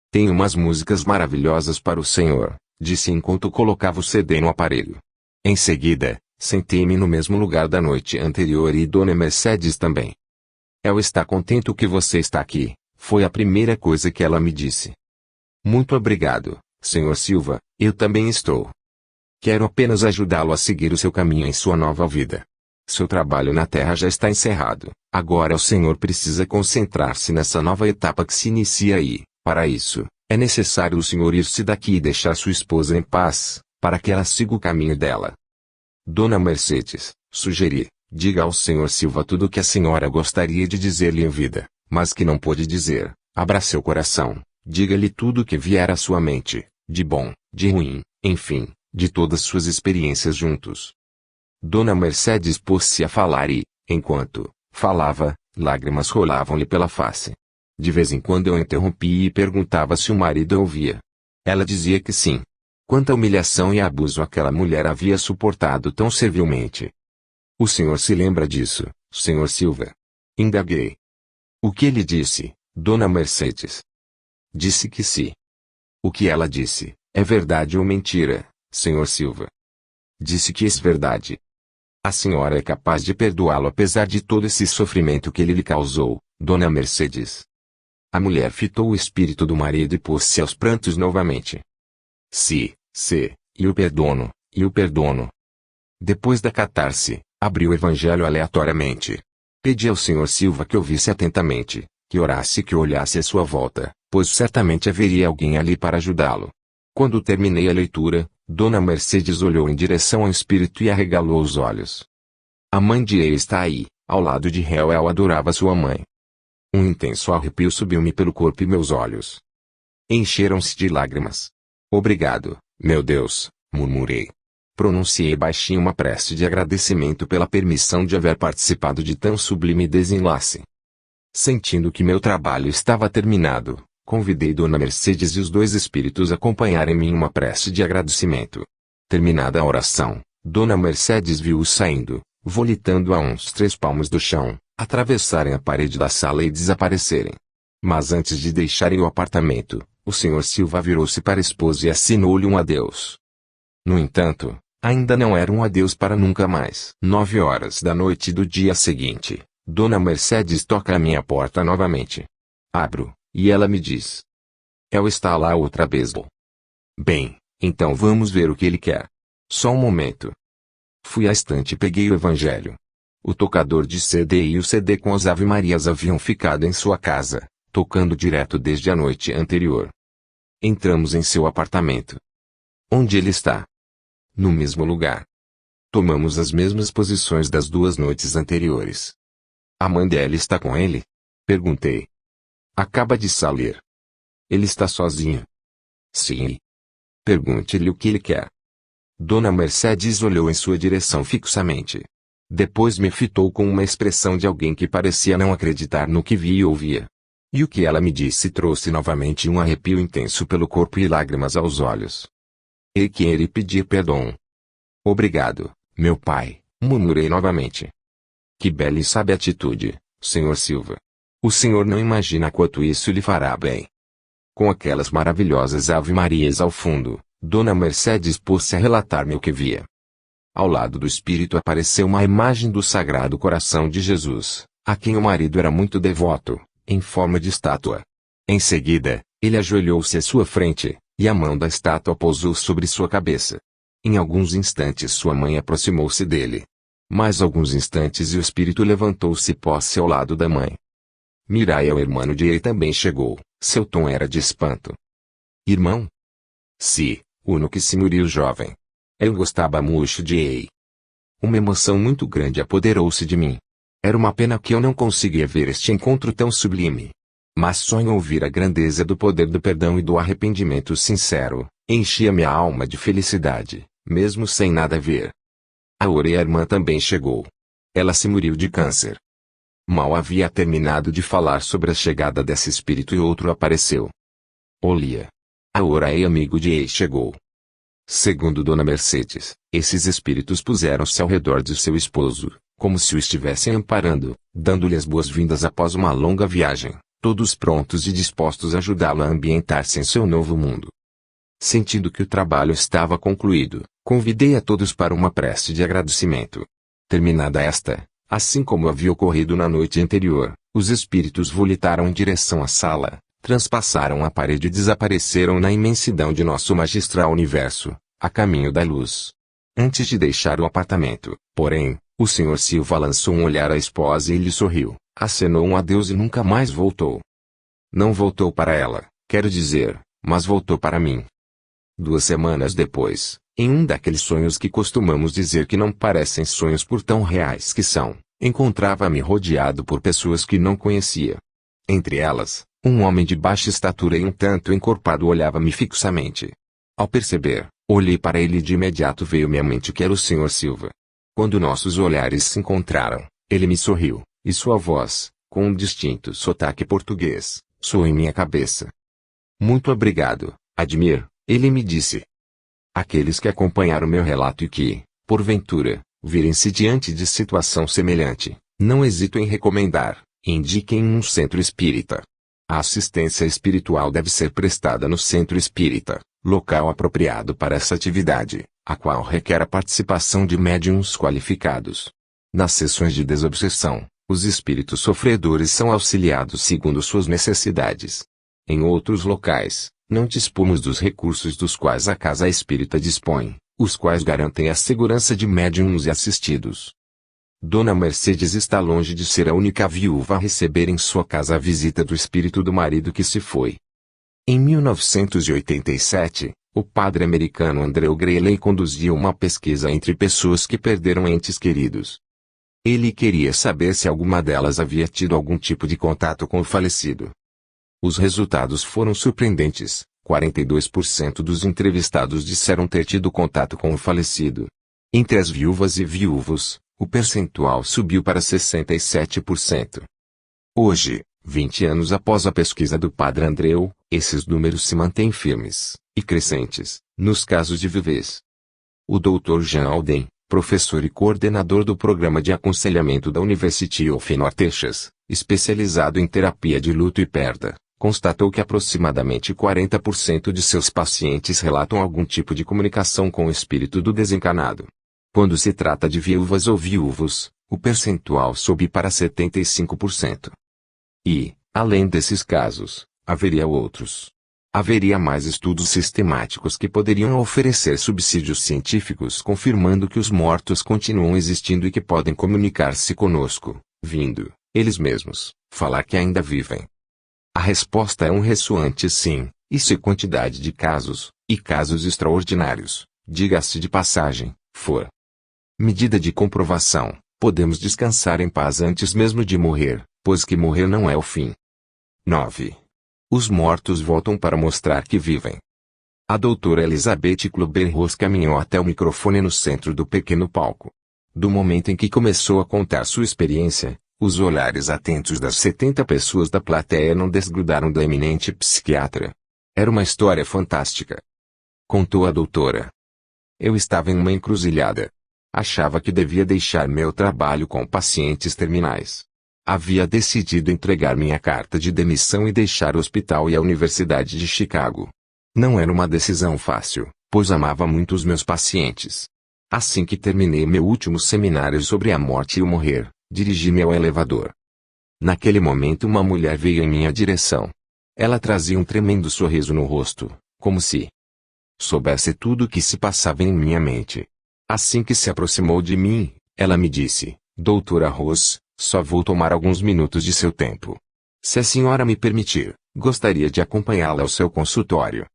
Tenho umas músicas maravilhosas para o senhor, disse enquanto colocava o CD no aparelho. Em seguida, sentei-me no mesmo lugar da noite anterior e Dona Mercedes também. Ela está contente que você está aqui, foi a primeira coisa que ela me disse. Muito obrigado, Sr. Silva, eu também estou. Quero apenas ajudá-lo a seguir o seu caminho em sua nova vida. Seu trabalho na Terra já está encerrado, agora o senhor precisa concentrar-se nessa nova etapa que se inicia aí. Para isso, É necessário o senhor ir-se daqui e deixar sua esposa em paz, para que ela siga o caminho dela. Dona Mercedes, sugeri, diga ao senhor Silva tudo o que a senhora gostaria de dizer-lhe em vida, mas que não pôde dizer. Abra seu coração, diga-lhe tudo o que vier à sua mente, de bom, de ruim, enfim, de todas suas experiências juntos. Dona Mercedes pôs-se a falar e, enquanto falava, lágrimas rolavam-lhe pela face. De vez em quando eu interrompia e perguntava se o marido ouvia. Ela dizia que sim. Quanta humilhação e abuso aquela mulher havia suportado tão servilmente. O senhor se lembra disso, senhor Silva? Indaguei. O que ele disse, Dona Mercedes? Disse que sim. O que ela disse, é verdade ou mentira, senhor Silva? Disse que é verdade. A senhora é capaz de perdoá-lo apesar de todo esse sofrimento que ele lhe causou, Dona Mercedes? A mulher fitou o espírito do marido e pôs-se aos prantos novamente. Se, e o perdono, e o perdono. Depois da catarse, abriu o evangelho aleatoriamente. Pedi ao senhor Silva que ouvisse atentamente, que orasse e que olhasse à sua volta, pois certamente haveria alguém ali para ajudá-lo. Quando terminei a leitura, Dona Mercedes olhou em direção ao espírito e arregalou os olhos. A mãe de E está aí, ao lado de Hel adorava sua mãe. Um intenso arrepio subiu-me pelo corpo e meus olhos encheram-se de lágrimas. Obrigado, meu Deus, murmurei. Pronunciei baixinho uma prece de agradecimento pela permissão de haver participado de tão sublime desenlace. Sentindo que meu trabalho estava terminado, convidei Dona Mercedes e os dois espíritos a acompanharem-me em uma prece de agradecimento. Terminada a oração, Dona Mercedes viu-os saindo, volitando a uns 3 palmos do chão, atravessarem a parede da sala e desaparecerem. Mas antes de deixarem o apartamento, o senhor Silva virou-se para a esposa e assinou-lhe um adeus. No entanto, ainda não era um adeus para nunca mais. 9 horas da noite do dia seguinte, Dona Mercedes toca à minha porta novamente. Abro, e ela me diz: El está lá outra vez. Bem, então vamos ver o que ele quer. Só um momento. Fui à estante e peguei o evangelho. O tocador de CD e o CD com as Ave-Marias haviam ficado em sua casa, tocando direto desde a noite anterior. Entramos em seu apartamento. Onde ele está? No mesmo lugar. Tomamos as mesmas posições das 2 noites anteriores. A mãe dela está com ele? Perguntei. Acaba de sair. Ele está sozinho? Sim. Pergunte-lhe o que ele quer. Dona Mercedes olhou em sua direção fixamente. Depois me fitou com uma expressão de alguém que parecia não acreditar no que via e ouvia. E o que ela me disse trouxe novamente um arrepio intenso pelo corpo e lágrimas aos olhos. E que ele pedir perdão. Obrigado, meu pai, murmurei novamente. Que bela e sábia atitude, senhor Silva. O senhor não imagina quanto isso lhe fará bem. Com aquelas maravilhosas Ave-Marias ao fundo, Dona Mercedes pôs-se a relatar-me o que via. Ao lado do espírito apareceu uma imagem do Sagrado Coração de Jesus, a quem o marido era muito devoto, em forma de estátua. Em seguida, ele ajoelhou-se à sua frente, e a mão da estátua pousou sobre sua cabeça. Em alguns instantes sua mãe aproximou-se dele. Mais alguns instantes e o espírito levantou-se e pôs-se ao lado da mãe. Mirai, o irmão de ele, também chegou, seu tom era de espanto. Irmão? Sim, uno que se muriu jovem. Eu gostava muito de Ei. Uma emoção muito grande apoderou-se de mim. Era uma pena que eu não conseguia ver este encontro tão sublime. Mas só em ouvir a grandeza do poder do perdão e do arrependimento sincero, enchia minha alma de felicidade, mesmo sem nada ver. A Ore, a irmã, também chegou. Ela se muriu de câncer. Mal havia terminado de falar sobre a chegada desse espírito e outro apareceu. Olia. A Ore, amigo de Ei, chegou. Segundo Dona Mercedes, esses espíritos puseram-se ao redor de seu esposo, como se o estivessem amparando, dando-lhe as boas-vindas após uma longa viagem, todos prontos e dispostos a ajudá-lo a ambientar-se em seu novo mundo. Sentindo que o trabalho estava concluído, convidei a todos para uma prece de agradecimento. Terminada esta, assim como havia ocorrido na noite anterior, os espíritos volitaram em direção à sala, transpassaram a parede e desapareceram na imensidão de nosso magistral universo, a caminho da luz. Antes de deixar o apartamento, porém, o senhor Silva lançou um olhar à esposa e lhe sorriu, acenou um adeus e nunca mais voltou. Não voltou para ela, quero dizer, mas voltou para mim. 2 semanas depois, em um daqueles sonhos que costumamos dizer que não parecem sonhos por tão reais que são, encontrava-me rodeado por pessoas que não conhecia. Entre elas, um homem de baixa estatura e um tanto encorpado olhava-me fixamente. Ao perceber, olhei para ele e de imediato veio-me à mente que era o Sr. Silva. Quando nossos olhares se encontraram, ele me sorriu, e sua voz, com um distinto sotaque português, soou em minha cabeça. Muito obrigado, Admir, ele me disse. Aqueles que acompanharam meu relato e que, porventura, virem-se diante de situação semelhante, não hesito em recomendar, indiquem um centro espírita. A assistência espiritual deve ser prestada no centro espírita, local apropriado para essa atividade, a qual requer a participação de médiuns qualificados. Nas sessões de desobsessão, os espíritos sofredores são auxiliados segundo suas necessidades. Em outros locais, não dispomos dos recursos dos quais a casa espírita dispõe, os quais garantem a segurança de médiuns e assistidos. Dona Mercedes está longe de ser a única viúva a receber em sua casa a visita do espírito do marido que se foi. Em 1987, o padre americano Andrew Grayley conduzia uma pesquisa entre pessoas que perderam entes queridos. Ele queria saber se alguma delas havia tido algum tipo de contato com o falecido. Os resultados foram surpreendentes. 42% dos entrevistados disseram ter tido contato com o falecido. Entre as viúvas e viúvos, o percentual subiu para 67%. Hoje, 20 anos após a pesquisa do padre Andreu, esses números se mantêm firmes, e crescentes, nos casos de viuvez. O Dr. Jean Alden, professor e coordenador do programa de aconselhamento da University of North Texas, especializado em terapia de luto e perda, constatou que aproximadamente 40% de seus pacientes relatam algum tipo de comunicação com o espírito do desencarnado. Quando se trata de viúvas ou viúvos, o percentual sobe para 75%. E, além desses casos, haveria outros. Haveria mais estudos sistemáticos que poderiam oferecer subsídios científicos confirmando que os mortos continuam existindo e que podem comunicar-se conosco, vindo, eles mesmos, falar que ainda vivem. A resposta é um ressoante sim, e se quantidade de casos, e casos extraordinários, diga-se de passagem, for medida de comprovação, podemos descansar em paz antes mesmo de morrer, pois que morrer não é o fim. 9. Os mortos voltam para mostrar que vivem. A doutora Elizabeth Kluber-Ross caminhou até o microfone no centro do pequeno palco. Do momento em que começou a contar sua experiência, os olhares atentos das 70 pessoas da plateia não desgrudaram da eminente psiquiatra. Era uma história fantástica. Contou a doutora. Eu estava em uma encruzilhada. Achava que devia deixar meu trabalho com pacientes terminais. Havia decidido entregar minha carta de demissão e deixar o hospital e a Universidade de Chicago. Não era uma decisão fácil, pois amava muito os meus pacientes. Assim que terminei meu último seminário sobre a morte e o morrer, dirigi-me ao elevador. Naquele momento uma mulher veio em minha direção. Ela trazia um tremendo sorriso no rosto, como se soubesse tudo o que se passava em minha mente. Assim que se aproximou de mim, ela me disse, Doutora Ross, só vou tomar alguns minutos de seu tempo. Se a senhora me permitir, gostaria de acompanhá-la ao seu consultório.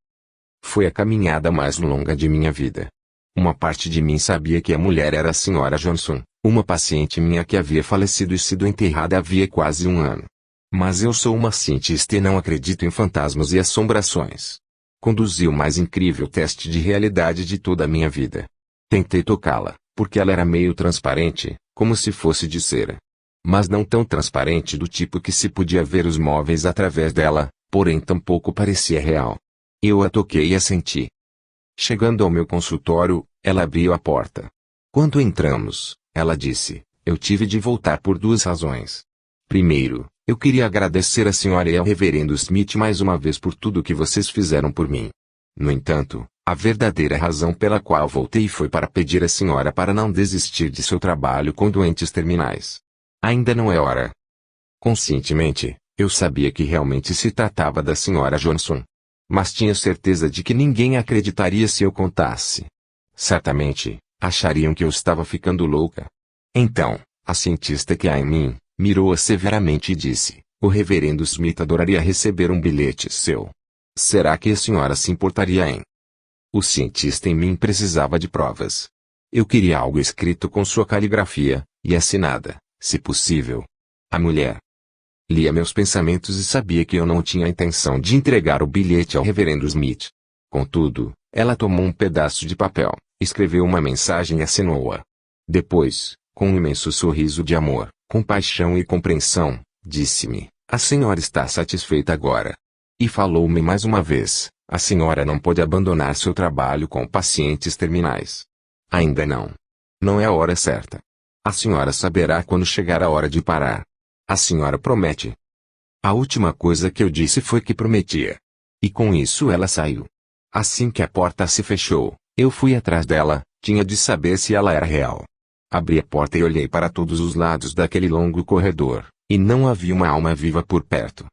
Foi a caminhada mais longa de minha vida. Uma parte de mim sabia que a mulher era a senhora Johnson, uma paciente minha que havia falecido e sido enterrada havia quase um ano. Mas eu sou uma cientista e não acredito em fantasmas e assombrações. Conduzi o mais incrível teste de realidade de toda a minha vida. Tentei tocá-la, porque ela era meio transparente, como se fosse de cera. Mas não tão transparente do tipo que se podia ver os móveis através dela, porém tampouco parecia real. Eu a toquei e a senti. Chegando ao meu consultório, ela abriu a porta. Quando entramos, ela disse, eu tive de voltar por 2 razões. Primeiro, eu queria agradecer à senhora e ao reverendo Smith mais uma vez por tudo o que vocês fizeram por mim. No entanto, a verdadeira razão pela qual voltei foi para pedir à senhora para não desistir de seu trabalho com doentes terminais. Ainda não é hora. Conscientemente, eu sabia que realmente se tratava da senhora Johnson. Mas tinha certeza de que ninguém acreditaria se eu contasse. Certamente, achariam que eu estava ficando louca. Então, a cientista que há em mim, mirou-a severamente e disse, o reverendo Smith adoraria receber um bilhete seu. Será que a senhora se importaria em? O cientista em mim precisava de provas. Eu queria algo escrito com sua caligrafia, e assinada, se possível. A mulher lia meus pensamentos e sabia que eu não tinha a intenção de entregar o bilhete ao reverendo Smith. Contudo, ela tomou um pedaço de papel, escreveu uma mensagem e assinou-a. Depois, com um imenso sorriso de amor, compaixão e compreensão, disse-me: a senhora está satisfeita agora. E falou-me mais uma vez: a senhora não pode abandonar seu trabalho com pacientes terminais. Ainda não. Não é a hora certa. A senhora saberá quando chegar a hora de parar. A senhora promete. A última coisa que eu disse foi que prometia. E com isso ela saiu. Assim que a porta se fechou, eu fui atrás dela, tinha de saber se ela era real. Abri a porta e olhei para todos os lados daquele longo corredor, e não havia uma alma viva por perto.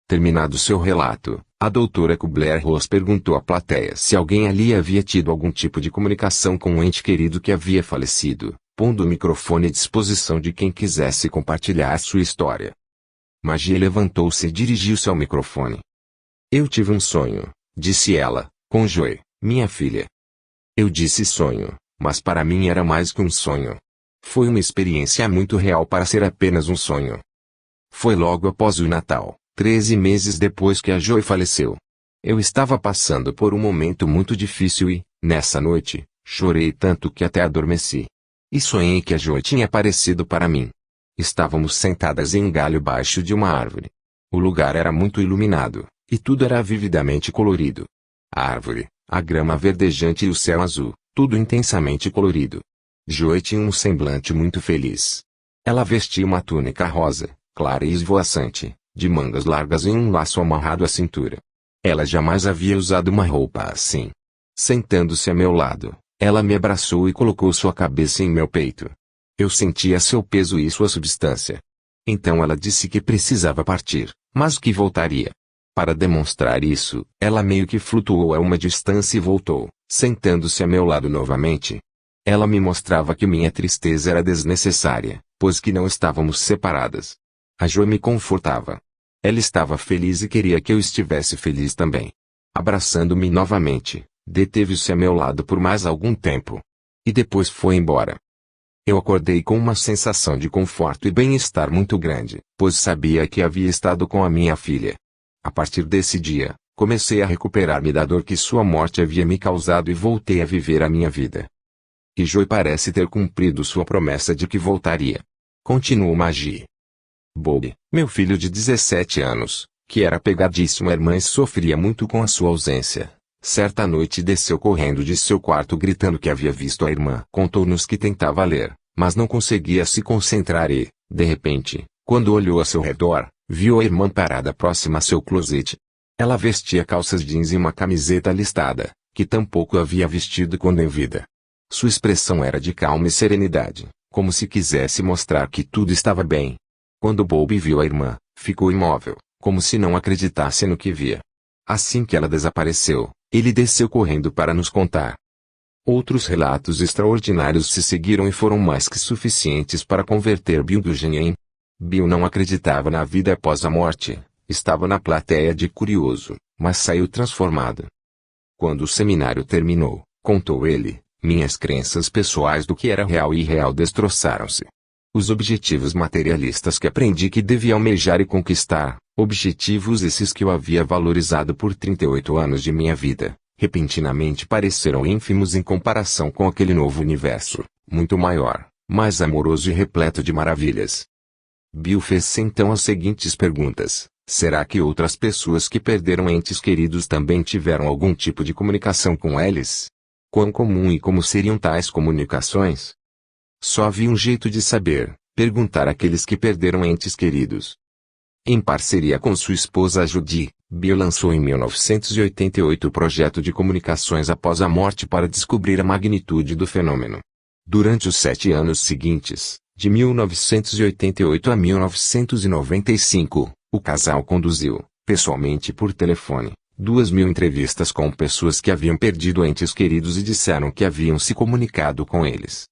Terminado seu relato, a doutora Kubler-Ross perguntou à plateia se alguém ali havia tido algum tipo de comunicação com um ente querido que havia falecido, pondo o microfone à disposição de quem quisesse compartilhar sua história. Magia levantou-se e dirigiu-se ao microfone. Eu tive um sonho, disse ela, com Joy, minha filha. Eu disse sonho, mas para mim era mais que um sonho. Foi uma experiência muito real para ser apenas um sonho. Foi logo após o Natal, 13 meses depois que a Joy faleceu. Eu estava passando por um momento muito difícil e, nessa noite, chorei tanto que até adormeci. E sonhei que a Joy tinha aparecido para mim. Estávamos sentadas em um galho baixo de uma árvore. O lugar era muito iluminado, e tudo era vividamente colorido. A árvore, a grama verdejante e o céu azul, tudo intensamente colorido. Joy tinha um semblante muito feliz. Ela vestia uma túnica rosa, clara e esvoaçante, de mangas largas e um laço amarrado à cintura. Ela jamais havia usado uma roupa assim. Sentando-se a meu lado, ela me abraçou e colocou sua cabeça em meu peito. Eu sentia seu peso e sua substância. Então ela disse que precisava partir, mas que voltaria. Para demonstrar isso, ela meio que flutuou a uma distância e voltou, sentando-se a meu lado novamente. Ela me mostrava que minha tristeza era desnecessária, pois que não estávamos separadas. A Joy me confortava. Ela estava feliz e queria que eu estivesse feliz também. Abraçando-me novamente, deteve-se a meu lado por mais algum tempo. E depois foi embora. Eu acordei com uma sensação de conforto e bem-estar muito grande, pois sabia que havia estado com a minha filha. A partir desse dia, comecei a recuperar-me da dor que sua morte havia me causado e voltei a viver a minha vida. E Joy parece ter cumprido sua promessa de que voltaria. Continuou Magie. Bob, meu filho de 17 anos, que era apegadíssimo à irmã e sofria muito com a sua ausência, certa noite desceu correndo de seu quarto gritando que havia visto a irmã. Contou-nos que tentava ler, mas não conseguia se concentrar e, de repente, quando olhou a seu redor, viu a irmã parada próxima a seu closet. Ela vestia calças jeans e uma camiseta listada, que tampouco havia vestido quando em vida. Sua expressão era de calma e serenidade, como se quisesse mostrar que tudo estava bem. Quando Bob viu a irmã, ficou imóvel, como se não acreditasse no que via. Assim que ela desapareceu, ele desceu correndo para nos contar. Outros relatos extraordinários se seguiram e foram mais que suficientes para converter Bill do gênio em. Bill não acreditava na vida após a morte, estava na plateia de curioso, mas saiu transformado. Quando o seminário terminou, contou ele, minhas crenças pessoais do que era real e irreal destroçaram-se. Os objetivos materialistas que aprendi que devia almejar e conquistar, objetivos esses que eu havia valorizado por 38 anos de minha vida, repentinamente pareceram ínfimos em comparação com aquele novo universo, muito maior, mais amoroso e repleto de maravilhas. Bill fez-se então as seguintes perguntas: será que outras pessoas que perderam entes queridos também tiveram algum tipo de comunicação com eles? Quão comum e como seriam tais comunicações? Só havia um jeito de saber: perguntar àqueles que perderam entes queridos. Em parceria com sua esposa Judy, Bill lançou em 1988 o projeto de comunicações após a morte para descobrir a magnitude do fenômeno. Durante os 7 anos seguintes, de 1988 a 1995, o casal conduziu, pessoalmente por telefone, 2.000 entrevistas com pessoas que haviam perdido entes queridos e disseram que haviam se comunicado com eles.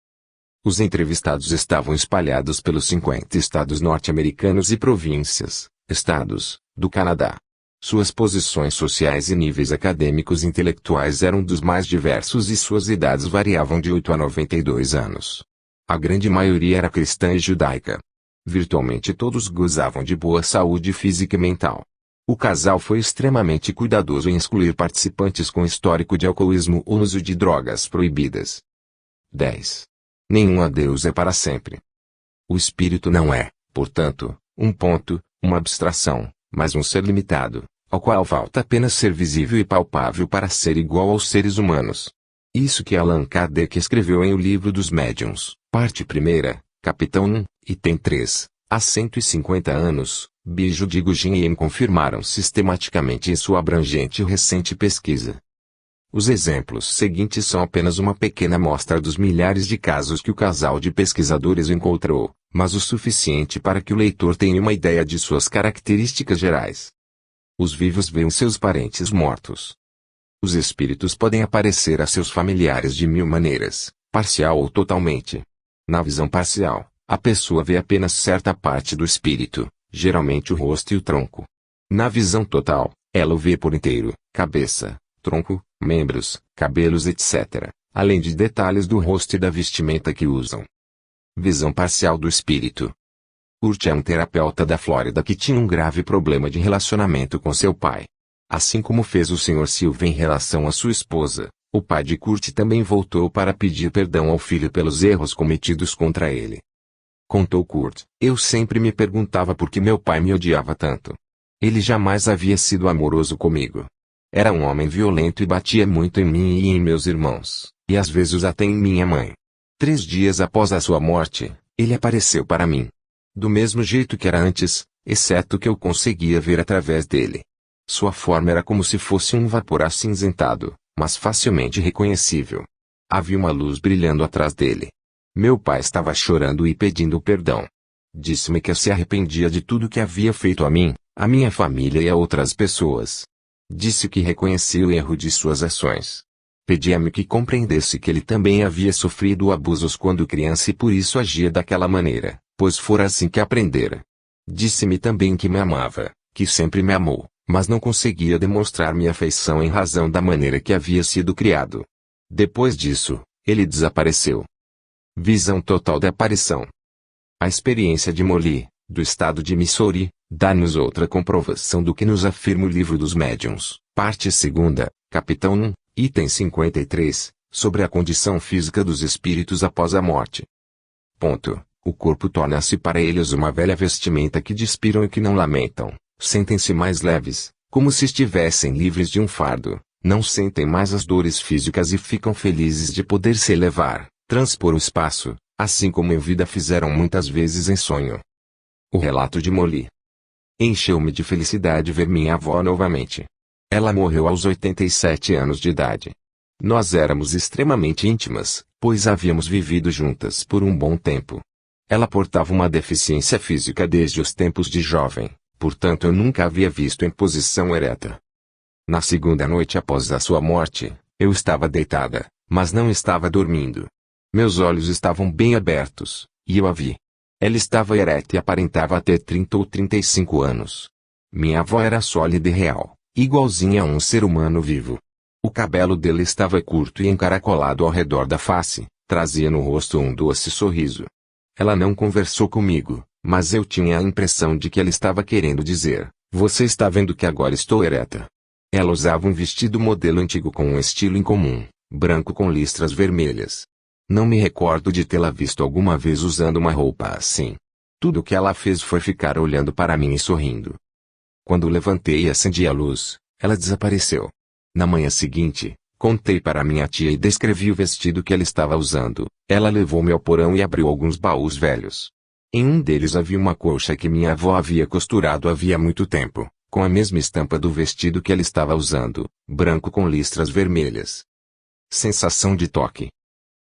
Os entrevistados estavam espalhados pelos 50 estados norte-americanos e províncias, estados, do Canadá. Suas posições sociais e níveis acadêmicos e intelectuais eram dos mais diversos e suas idades variavam de 8 a 92 anos. A grande maioria era cristã e judaica. Virtualmente todos gozavam de boa saúde física e mental. O casal foi extremamente cuidadoso em excluir participantes com histórico de alcoolismo ou uso de drogas proibidas. 10. Nenhum adeus é para sempre. O espírito não é, portanto, um ponto, uma abstração, mas um ser limitado, ao qual falta apenas ser visível e palpável para ser igual aos seres humanos. Isso que Allan Kardec escreveu em O Livro dos Médiuns, parte 1, capítulo 1, item 3, há 150 anos, Bijoux de Guggenheim confirmaram sistematicamente em sua abrangente e recente pesquisa. Os exemplos seguintes são apenas uma pequena amostra dos milhares de casos que o casal de pesquisadores encontrou, mas o suficiente para que o leitor tenha uma ideia de suas características gerais. Os vivos veem seus parentes mortos. Os espíritos podem aparecer a seus familiares de 1000 maneiras, parcial ou totalmente. Na visão parcial, a pessoa vê apenas certa parte do espírito, geralmente o rosto e o tronco. Na visão total, ela o vê por inteiro, cabeça, tronco, membros, cabelos etc., além de detalhes do rosto e da vestimenta que usam. Visão parcial do espírito. Kurt é um terapeuta da Flórida que tinha um grave problema de relacionamento com seu pai. Assim como fez o Sr. Silva em relação à sua esposa, o pai de Kurt também voltou para pedir perdão ao filho pelos erros cometidos contra ele. Contou Kurt, eu sempre me perguntava por que meu pai me odiava tanto. Ele jamais havia sido amoroso comigo. Era um homem violento e batia muito em mim e em meus irmãos, e às vezes até em minha mãe. 3 dias após a sua morte, ele apareceu para mim. Do mesmo jeito que era antes, exceto que eu conseguia ver através dele. Sua forma era como se fosse um vapor acinzentado, mas facilmente reconhecível. Havia uma luz brilhando atrás dele. Meu pai estava chorando e pedindo perdão. Disse-me que se arrependia de tudo que havia feito a mim, a minha família e a outras pessoas. Disse que reconhecia o erro de suas ações. Pedia-me que compreendesse que ele também havia sofrido abusos quando criança e por isso agia daquela maneira, pois fora assim que aprendera. Disse-me também que me amava, que sempre me amou, mas não conseguia demonstrar-me afeição em razão da maneira que havia sido criado. Depois disso, ele desapareceu. Visão total da aparição. A experiência de Molly, do estado de Missouri, dá-nos outra comprovação do que nos afirma o Livro dos Médiuns, parte 2, capítulo 1, item 53, sobre a condição física dos espíritos após a morte. Ponto. O corpo torna-se para eles uma velha vestimenta que despiram e que não lamentam, sentem-se mais leves, como se estivessem livres de um fardo, não sentem mais as dores físicas e ficam felizes de poder se elevar, transpor o espaço, assim como em vida fizeram muitas vezes em sonho. O relato de Molly. Encheu-me de felicidade ver minha avó novamente. Ela morreu aos 87 anos de idade. Nós éramos extremamente íntimas, pois havíamos vivido juntas por um bom tempo. Ela portava uma deficiência física desde os tempos de jovem, portanto eu nunca a havia visto em posição ereta. Na segunda noite após a sua morte, eu estava deitada, mas não estava dormindo. Meus olhos estavam bem abertos, e eu a vi. Ela estava ereta e aparentava ter 30 ou 35 anos. Minha avó era sólida e real, igualzinha a um ser humano vivo. O cabelo dele estava curto e encaracolado ao redor da face, trazia no rosto um doce sorriso. Ela não conversou comigo, mas eu tinha a impressão de que ela estava querendo dizer, você está vendo que agora estou ereta. Ela usava um vestido modelo antigo com um estilo incomum, branco com listras vermelhas. Não me recordo de tê-la visto alguma vez usando uma roupa assim. Tudo o que ela fez foi ficar olhando para mim e sorrindo. Quando levantei e acendi a luz, ela desapareceu. Na manhã seguinte, contei para minha tia e descrevi o vestido que ela estava usando. Ela levou-me ao porão e abriu alguns baús velhos. Em um deles havia uma colcha que minha avó havia costurado havia muito tempo, com a mesma estampa do vestido que ela estava usando, branco com listras vermelhas. Sensação de toque.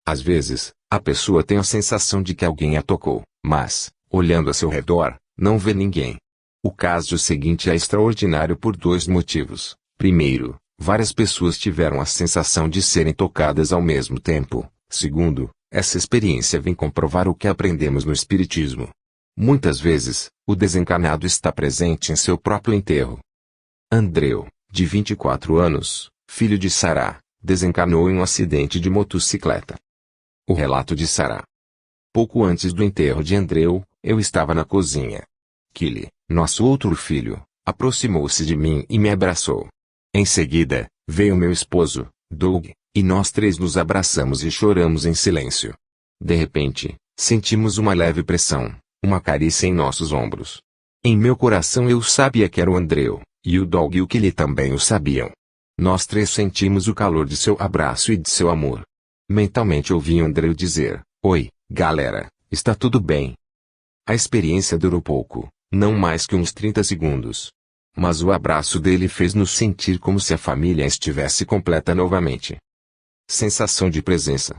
Às vezes, a pessoa tem a sensação de que alguém a tocou, mas, olhando a seu redor, não vê ninguém. O caso seguinte é extraordinário por 2 motivos. Primeiro, várias pessoas tiveram a sensação de serem tocadas ao mesmo tempo. Segundo, essa experiência vem comprovar o que aprendemos no Espiritismo. Muitas vezes, o desencarnado está presente em seu próprio enterro. Andreu, de 24 anos, filho de Sarah, desencarnou em um acidente de motocicleta. O relato de Sarah. Pouco antes do enterro de Andreu, eu estava na cozinha. Killy, nosso outro filho, aproximou-se de mim e me abraçou. Em seguida, veio meu esposo, Doug, e nós três nos abraçamos e choramos em silêncio. De repente, sentimos uma leve pressão, uma carícia em nossos ombros. Em meu coração eu sabia que era o Andreu, e o Doug e o Killy também o sabiam. Nós três sentimos o calor de seu abraço e de seu amor. Mentalmente ouvi Andreu dizer: "Oi, galera, está tudo bem?" A experiência durou pouco, não mais que uns 30 segundos. Mas o abraço dele fez-nos sentir como se a família estivesse completa novamente. Sensação de presença.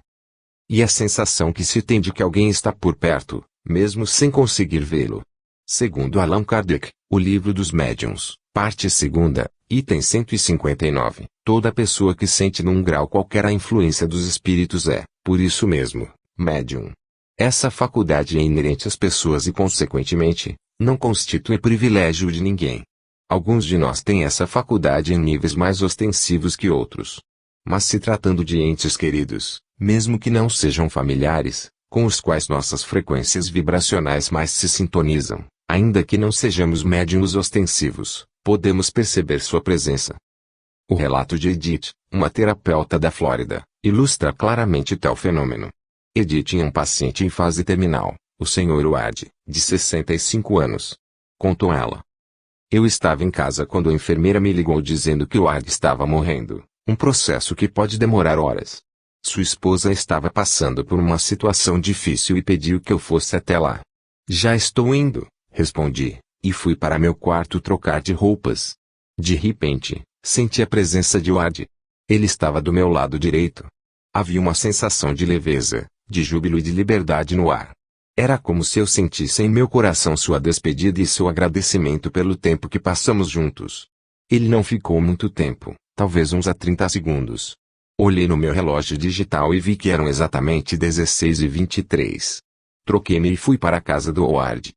E a sensação que se tem de que alguém está por perto, mesmo sem conseguir vê-lo. Segundo Allan Kardec, O Livro dos Médiuns, parte 2ª, item 159, toda pessoa que sente num grau qualquer a influência dos espíritos é, por isso mesmo, médium. Essa faculdade é inerente às pessoas e, consequentemente, não constitui privilégio de ninguém. Alguns de nós têm essa faculdade em níveis mais ostensivos que outros. Mas se tratando de entes queridos, mesmo que não sejam familiares, com os quais nossas frequências vibracionais mais se sintonizam, ainda que não sejamos médiuns ostensivos, podemos perceber sua presença. O relato de Edith, uma terapeuta da Flórida, ilustra claramente tal fenômeno. Edith tinha um paciente em fase terminal, o Sr. Ward, de 65 anos. Contou ela. Eu estava em casa quando a enfermeira me ligou dizendo que o Ward estava morrendo, um processo que pode demorar horas. Sua esposa estava passando por uma situação difícil e pediu que eu fosse até lá. Já estou indo, respondi, e fui para meu quarto trocar de roupas. De repente, senti a presença de Ward. Ele estava do meu lado direito. Havia uma sensação de leveza, de júbilo e de liberdade no ar. Era como se eu sentisse em meu coração sua despedida e seu agradecimento pelo tempo que passamos juntos. Ele não ficou muito tempo, talvez uns 30 segundos. Olhei no meu relógio digital e vi que eram exatamente 16h23. Troquei-me e fui para a casa do Ward.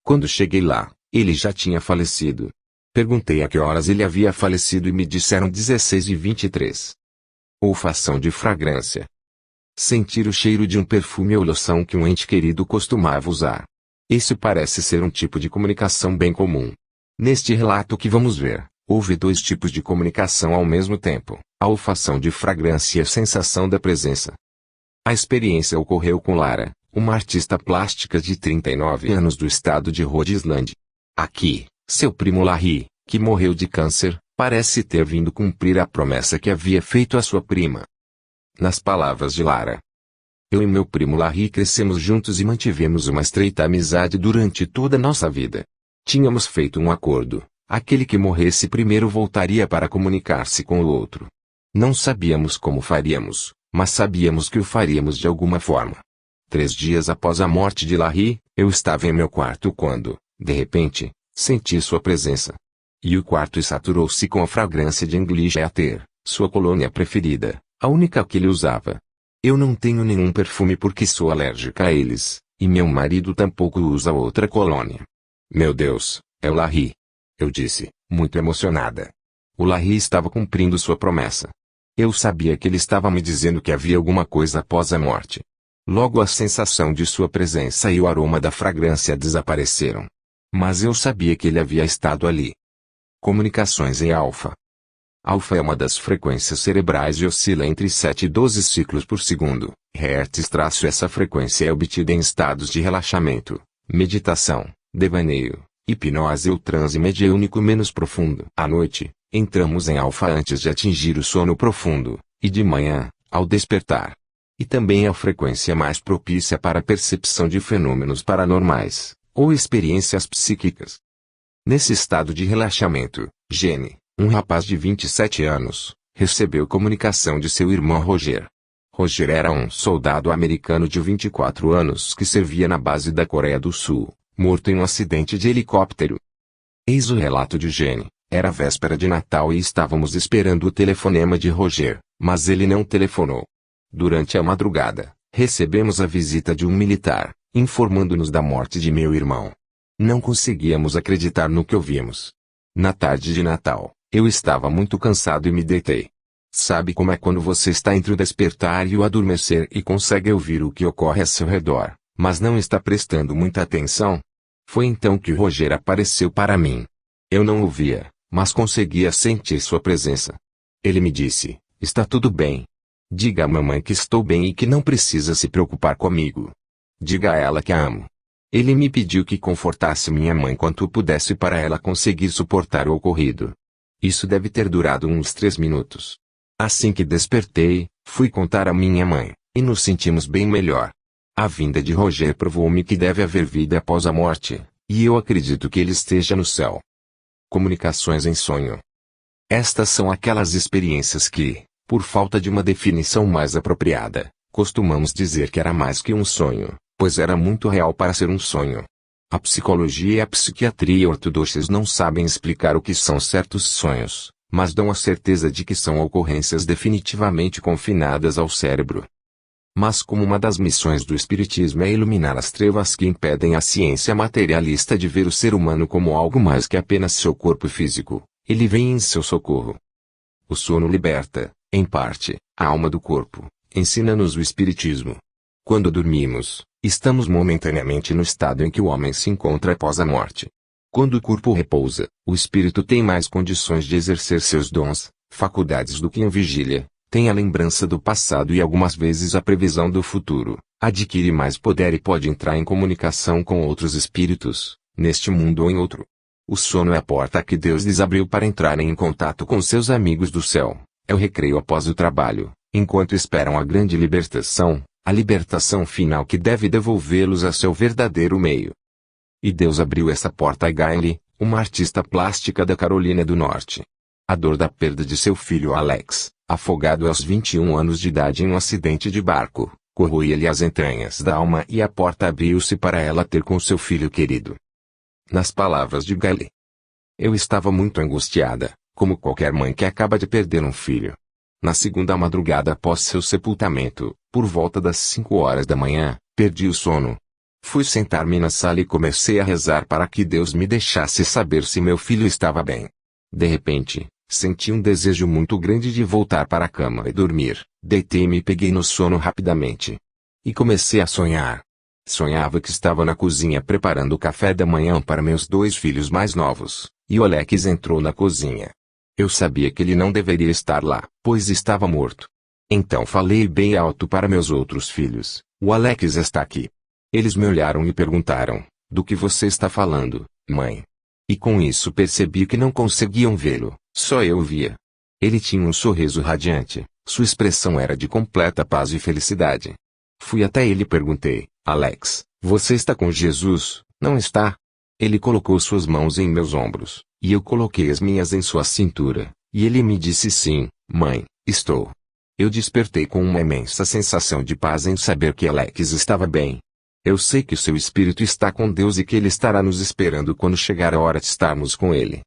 Quando cheguei lá, ele já tinha falecido. Perguntei a que horas ele havia falecido e me disseram 16h23. Olfação de fragrância. Sentir o cheiro de um perfume ou loção que um ente querido costumava usar. Esse parece ser um tipo de comunicação bem comum. Neste relato que vamos ver, houve dois tipos de comunicação ao mesmo tempo, a olfação de fragrância e a sensação da presença. A experiência ocorreu com Lara, uma artista plástica de 39 anos do estado de Rhode Island. Aqui, seu primo Larry, que morreu de câncer, parece ter vindo cumprir a promessa que havia feito à sua prima. Nas palavras de Lara. Eu e meu primo Larry crescemos juntos e mantivemos uma estreita amizade durante toda nossa vida. Tínhamos feito um acordo, aquele que morresse primeiro voltaria para comunicar-se com o outro. Não sabíamos como faríamos, mas sabíamos que o faríamos de alguma forma. 3 dias após a morte de Larry, eu estava em meu quarto quando, de repente, senti sua presença. E o quarto saturou-se com a fragrância de English Ether, sua colônia preferida, a única que ele usava. Eu não tenho nenhum perfume porque sou alérgica a eles, e meu marido tampouco usa outra colônia. Meu Deus, é o Larry. Eu disse, muito emocionada. O Larry estava cumprindo sua promessa. Eu sabia que ele estava me dizendo que havia alguma coisa após a morte. Logo a sensação de sua presença e o aroma da fragrância desapareceram. Mas eu sabia que ele havia estado ali. Comunicações em alfa. Alfa é uma das frequências cerebrais e oscila entre 7 e 12 ciclos por segundo. Hertz. Essa frequência é obtida em estados de relaxamento, meditação, devaneio, hipnose ou transe mediúnico menos profundo. À noite, entramos em alfa antes de atingir o sono profundo, e de manhã, ao despertar. E também é a frequência mais propícia para a percepção de fenômenos paranormais, ou experiências psíquicas. Nesse estado de relaxamento, Gene, um rapaz de 27 anos, recebeu comunicação de seu irmão Roger. Roger era um soldado americano de 24 anos que servia na base da Coreia do Sul, morto em um acidente de helicóptero. Eis o relato de Gene. Era véspera de Natal e estávamos esperando o telefonema de Roger, mas ele não telefonou. Durante a madrugada, recebemos a visita de um militar, informando-nos da morte de meu irmão. Não conseguíamos acreditar no que ouvimos. Na tarde de Natal, eu estava muito cansado e me deitei. Sabe como é quando você está entre o despertar e o adormecer e consegue ouvir o que ocorre a seu redor, mas não está prestando muita atenção? Foi então que o Roger apareceu para mim. Eu não o via, mas conseguia sentir sua presença. Ele me disse: está tudo bem. Diga à mamãe que estou bem e que não precisa se preocupar comigo. Diga a ela que a amo. Ele me pediu que confortasse minha mãe quanto pudesse para ela conseguir suportar o ocorrido. Isso deve ter durado uns 3 minutos. Assim que despertei, fui contar à minha mãe, e nos sentimos bem melhor. A vinda de Roger provou-me que deve haver vida após a morte, e eu acredito que ele esteja no céu. Comunicações em sonho. Estas são aquelas experiências que, por falta de uma definição mais apropriada, costumamos dizer que era mais que um sonho, pois era muito real para ser um sonho. A psicologia e a psiquiatria ortodoxas não sabem explicar o que são certos sonhos, mas dão a certeza de que são ocorrências definitivamente confinadas ao cérebro. Mas como uma das missões do espiritismo é iluminar as trevas que impedem a ciência materialista de ver o ser humano como algo mais que apenas seu corpo físico, ele vem em seu socorro. O sono liberta, em parte, a alma do corpo, ensina-nos o espiritismo. Quando dormimos, estamos momentaneamente no estado em que o homem se encontra após a morte. Quando o corpo repousa, o espírito tem mais condições de exercer seus dons, faculdades do que em vigília, tem a lembrança do passado e algumas vezes a previsão do futuro, adquire mais poder e pode entrar em comunicação com outros espíritos, neste mundo ou em outro. O sono é a porta que Deus lhes abriu para entrarem em contato com seus amigos do céu, é o recreio após o trabalho, enquanto esperam a grande libertação, a libertação final que deve devolvê-los a seu verdadeiro meio. E Deus abriu essa porta a Gayle, uma artista plástica da Carolina do Norte. A dor da perda de seu filho Alex, afogado aos 21 anos de idade em um acidente de barco, corroía-lhe as entranhas da alma e a porta abriu-se para ela ter com seu filho querido. Nas palavras de Gayle: eu estava muito angustiada, como qualquer mãe que acaba de perder um filho. Na segunda madrugada após seu sepultamento, por volta das 5 horas da manhã, perdi o sono. Fui sentar-me na sala e comecei a rezar para que Deus me deixasse saber se meu filho estava bem. De repente, senti um desejo muito grande de voltar para a cama e dormir. Deitei-me e peguei no sono rapidamente. E comecei a sonhar. Sonhava que estava na cozinha preparando o café da manhã para meus 2 filhos mais novos, e o Alex entrou na cozinha. Eu sabia que ele não deveria estar lá, pois estava morto. Então falei bem alto para meus outros filhos: o Alex está aqui. Eles me olharam e perguntaram: do que você está falando, mãe? E com isso percebi que não conseguiam vê-lo, só eu via. Ele tinha um sorriso radiante, sua expressão era de completa paz e felicidade. Fui até ele e perguntei: Alex, você está com Jesus, não está? Ele colocou suas mãos em meus ombros, e eu coloquei as minhas em sua cintura, e ele me disse: sim, mãe, estou. Eu despertei com uma imensa sensação de paz em saber que Alex estava bem. Eu sei que o seu espírito está com Deus e que ele estará nos esperando quando chegar a hora de estarmos com ele.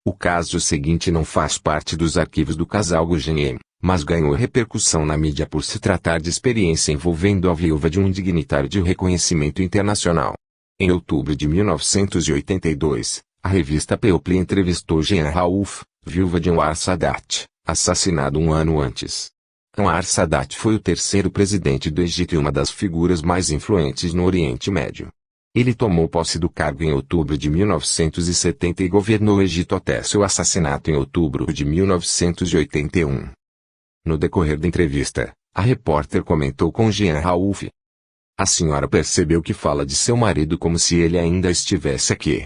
O caso seguinte não faz parte dos arquivos do casal Guggenheim, mas ganhou repercussão na mídia por se tratar de experiência envolvendo a viúva de um dignitário de reconhecimento internacional. Em outubro de 1982, a revista People entrevistou Jean Raouf, viúva de Anwar Sadat, assassinado um ano antes. Anwar Sadat foi o 3º presidente do Egito e uma das figuras mais influentes no Oriente Médio. Ele tomou posse do cargo em outubro de 1970 e governou o Egito até seu assassinato em outubro de 1981. No decorrer da entrevista, a repórter comentou com Jean Raouf: a senhora percebeu que fala de seu marido como se ele ainda estivesse aqui.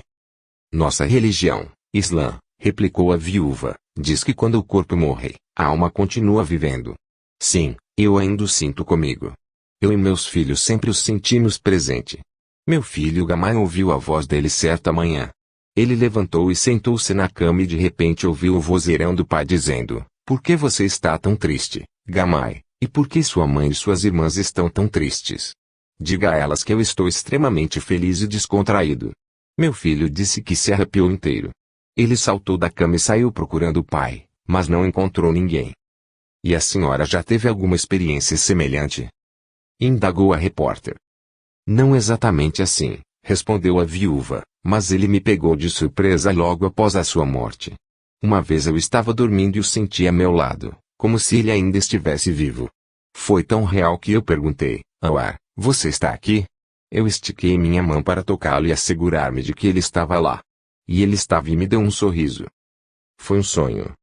Nossa religião, Islã, replicou a viúva, diz que quando o corpo morre, a alma continua vivendo. Sim, eu ainda o sinto comigo. Eu e meus filhos sempre o sentimos presente. Meu filho Gamai ouviu a voz dele certa manhã. Ele levantou e sentou-se na cama e de repente ouviu o vozeirão do pai dizendo: por que você está tão triste, Gamai, e por que sua mãe e suas irmãs estão tão tristes? Diga a elas que eu estou extremamente feliz e descontraído. Meu filho disse que se arrepiou inteiro. Ele saltou da cama e saiu procurando o pai, mas não encontrou ninguém. E a senhora já teve alguma experiência semelhante? Indagou a repórter. Não exatamente assim, respondeu a viúva, Mas ele me pegou de surpresa logo após a sua morte. Uma vez eu estava dormindo e o senti a meu lado, como se ele ainda estivesse vivo. Foi tão real que eu perguntei: Awar, você está aqui? Eu estiquei minha mão para tocá-lo e assegurar-me de que ele estava lá. E ele estava e me deu um sorriso. Foi um sonho.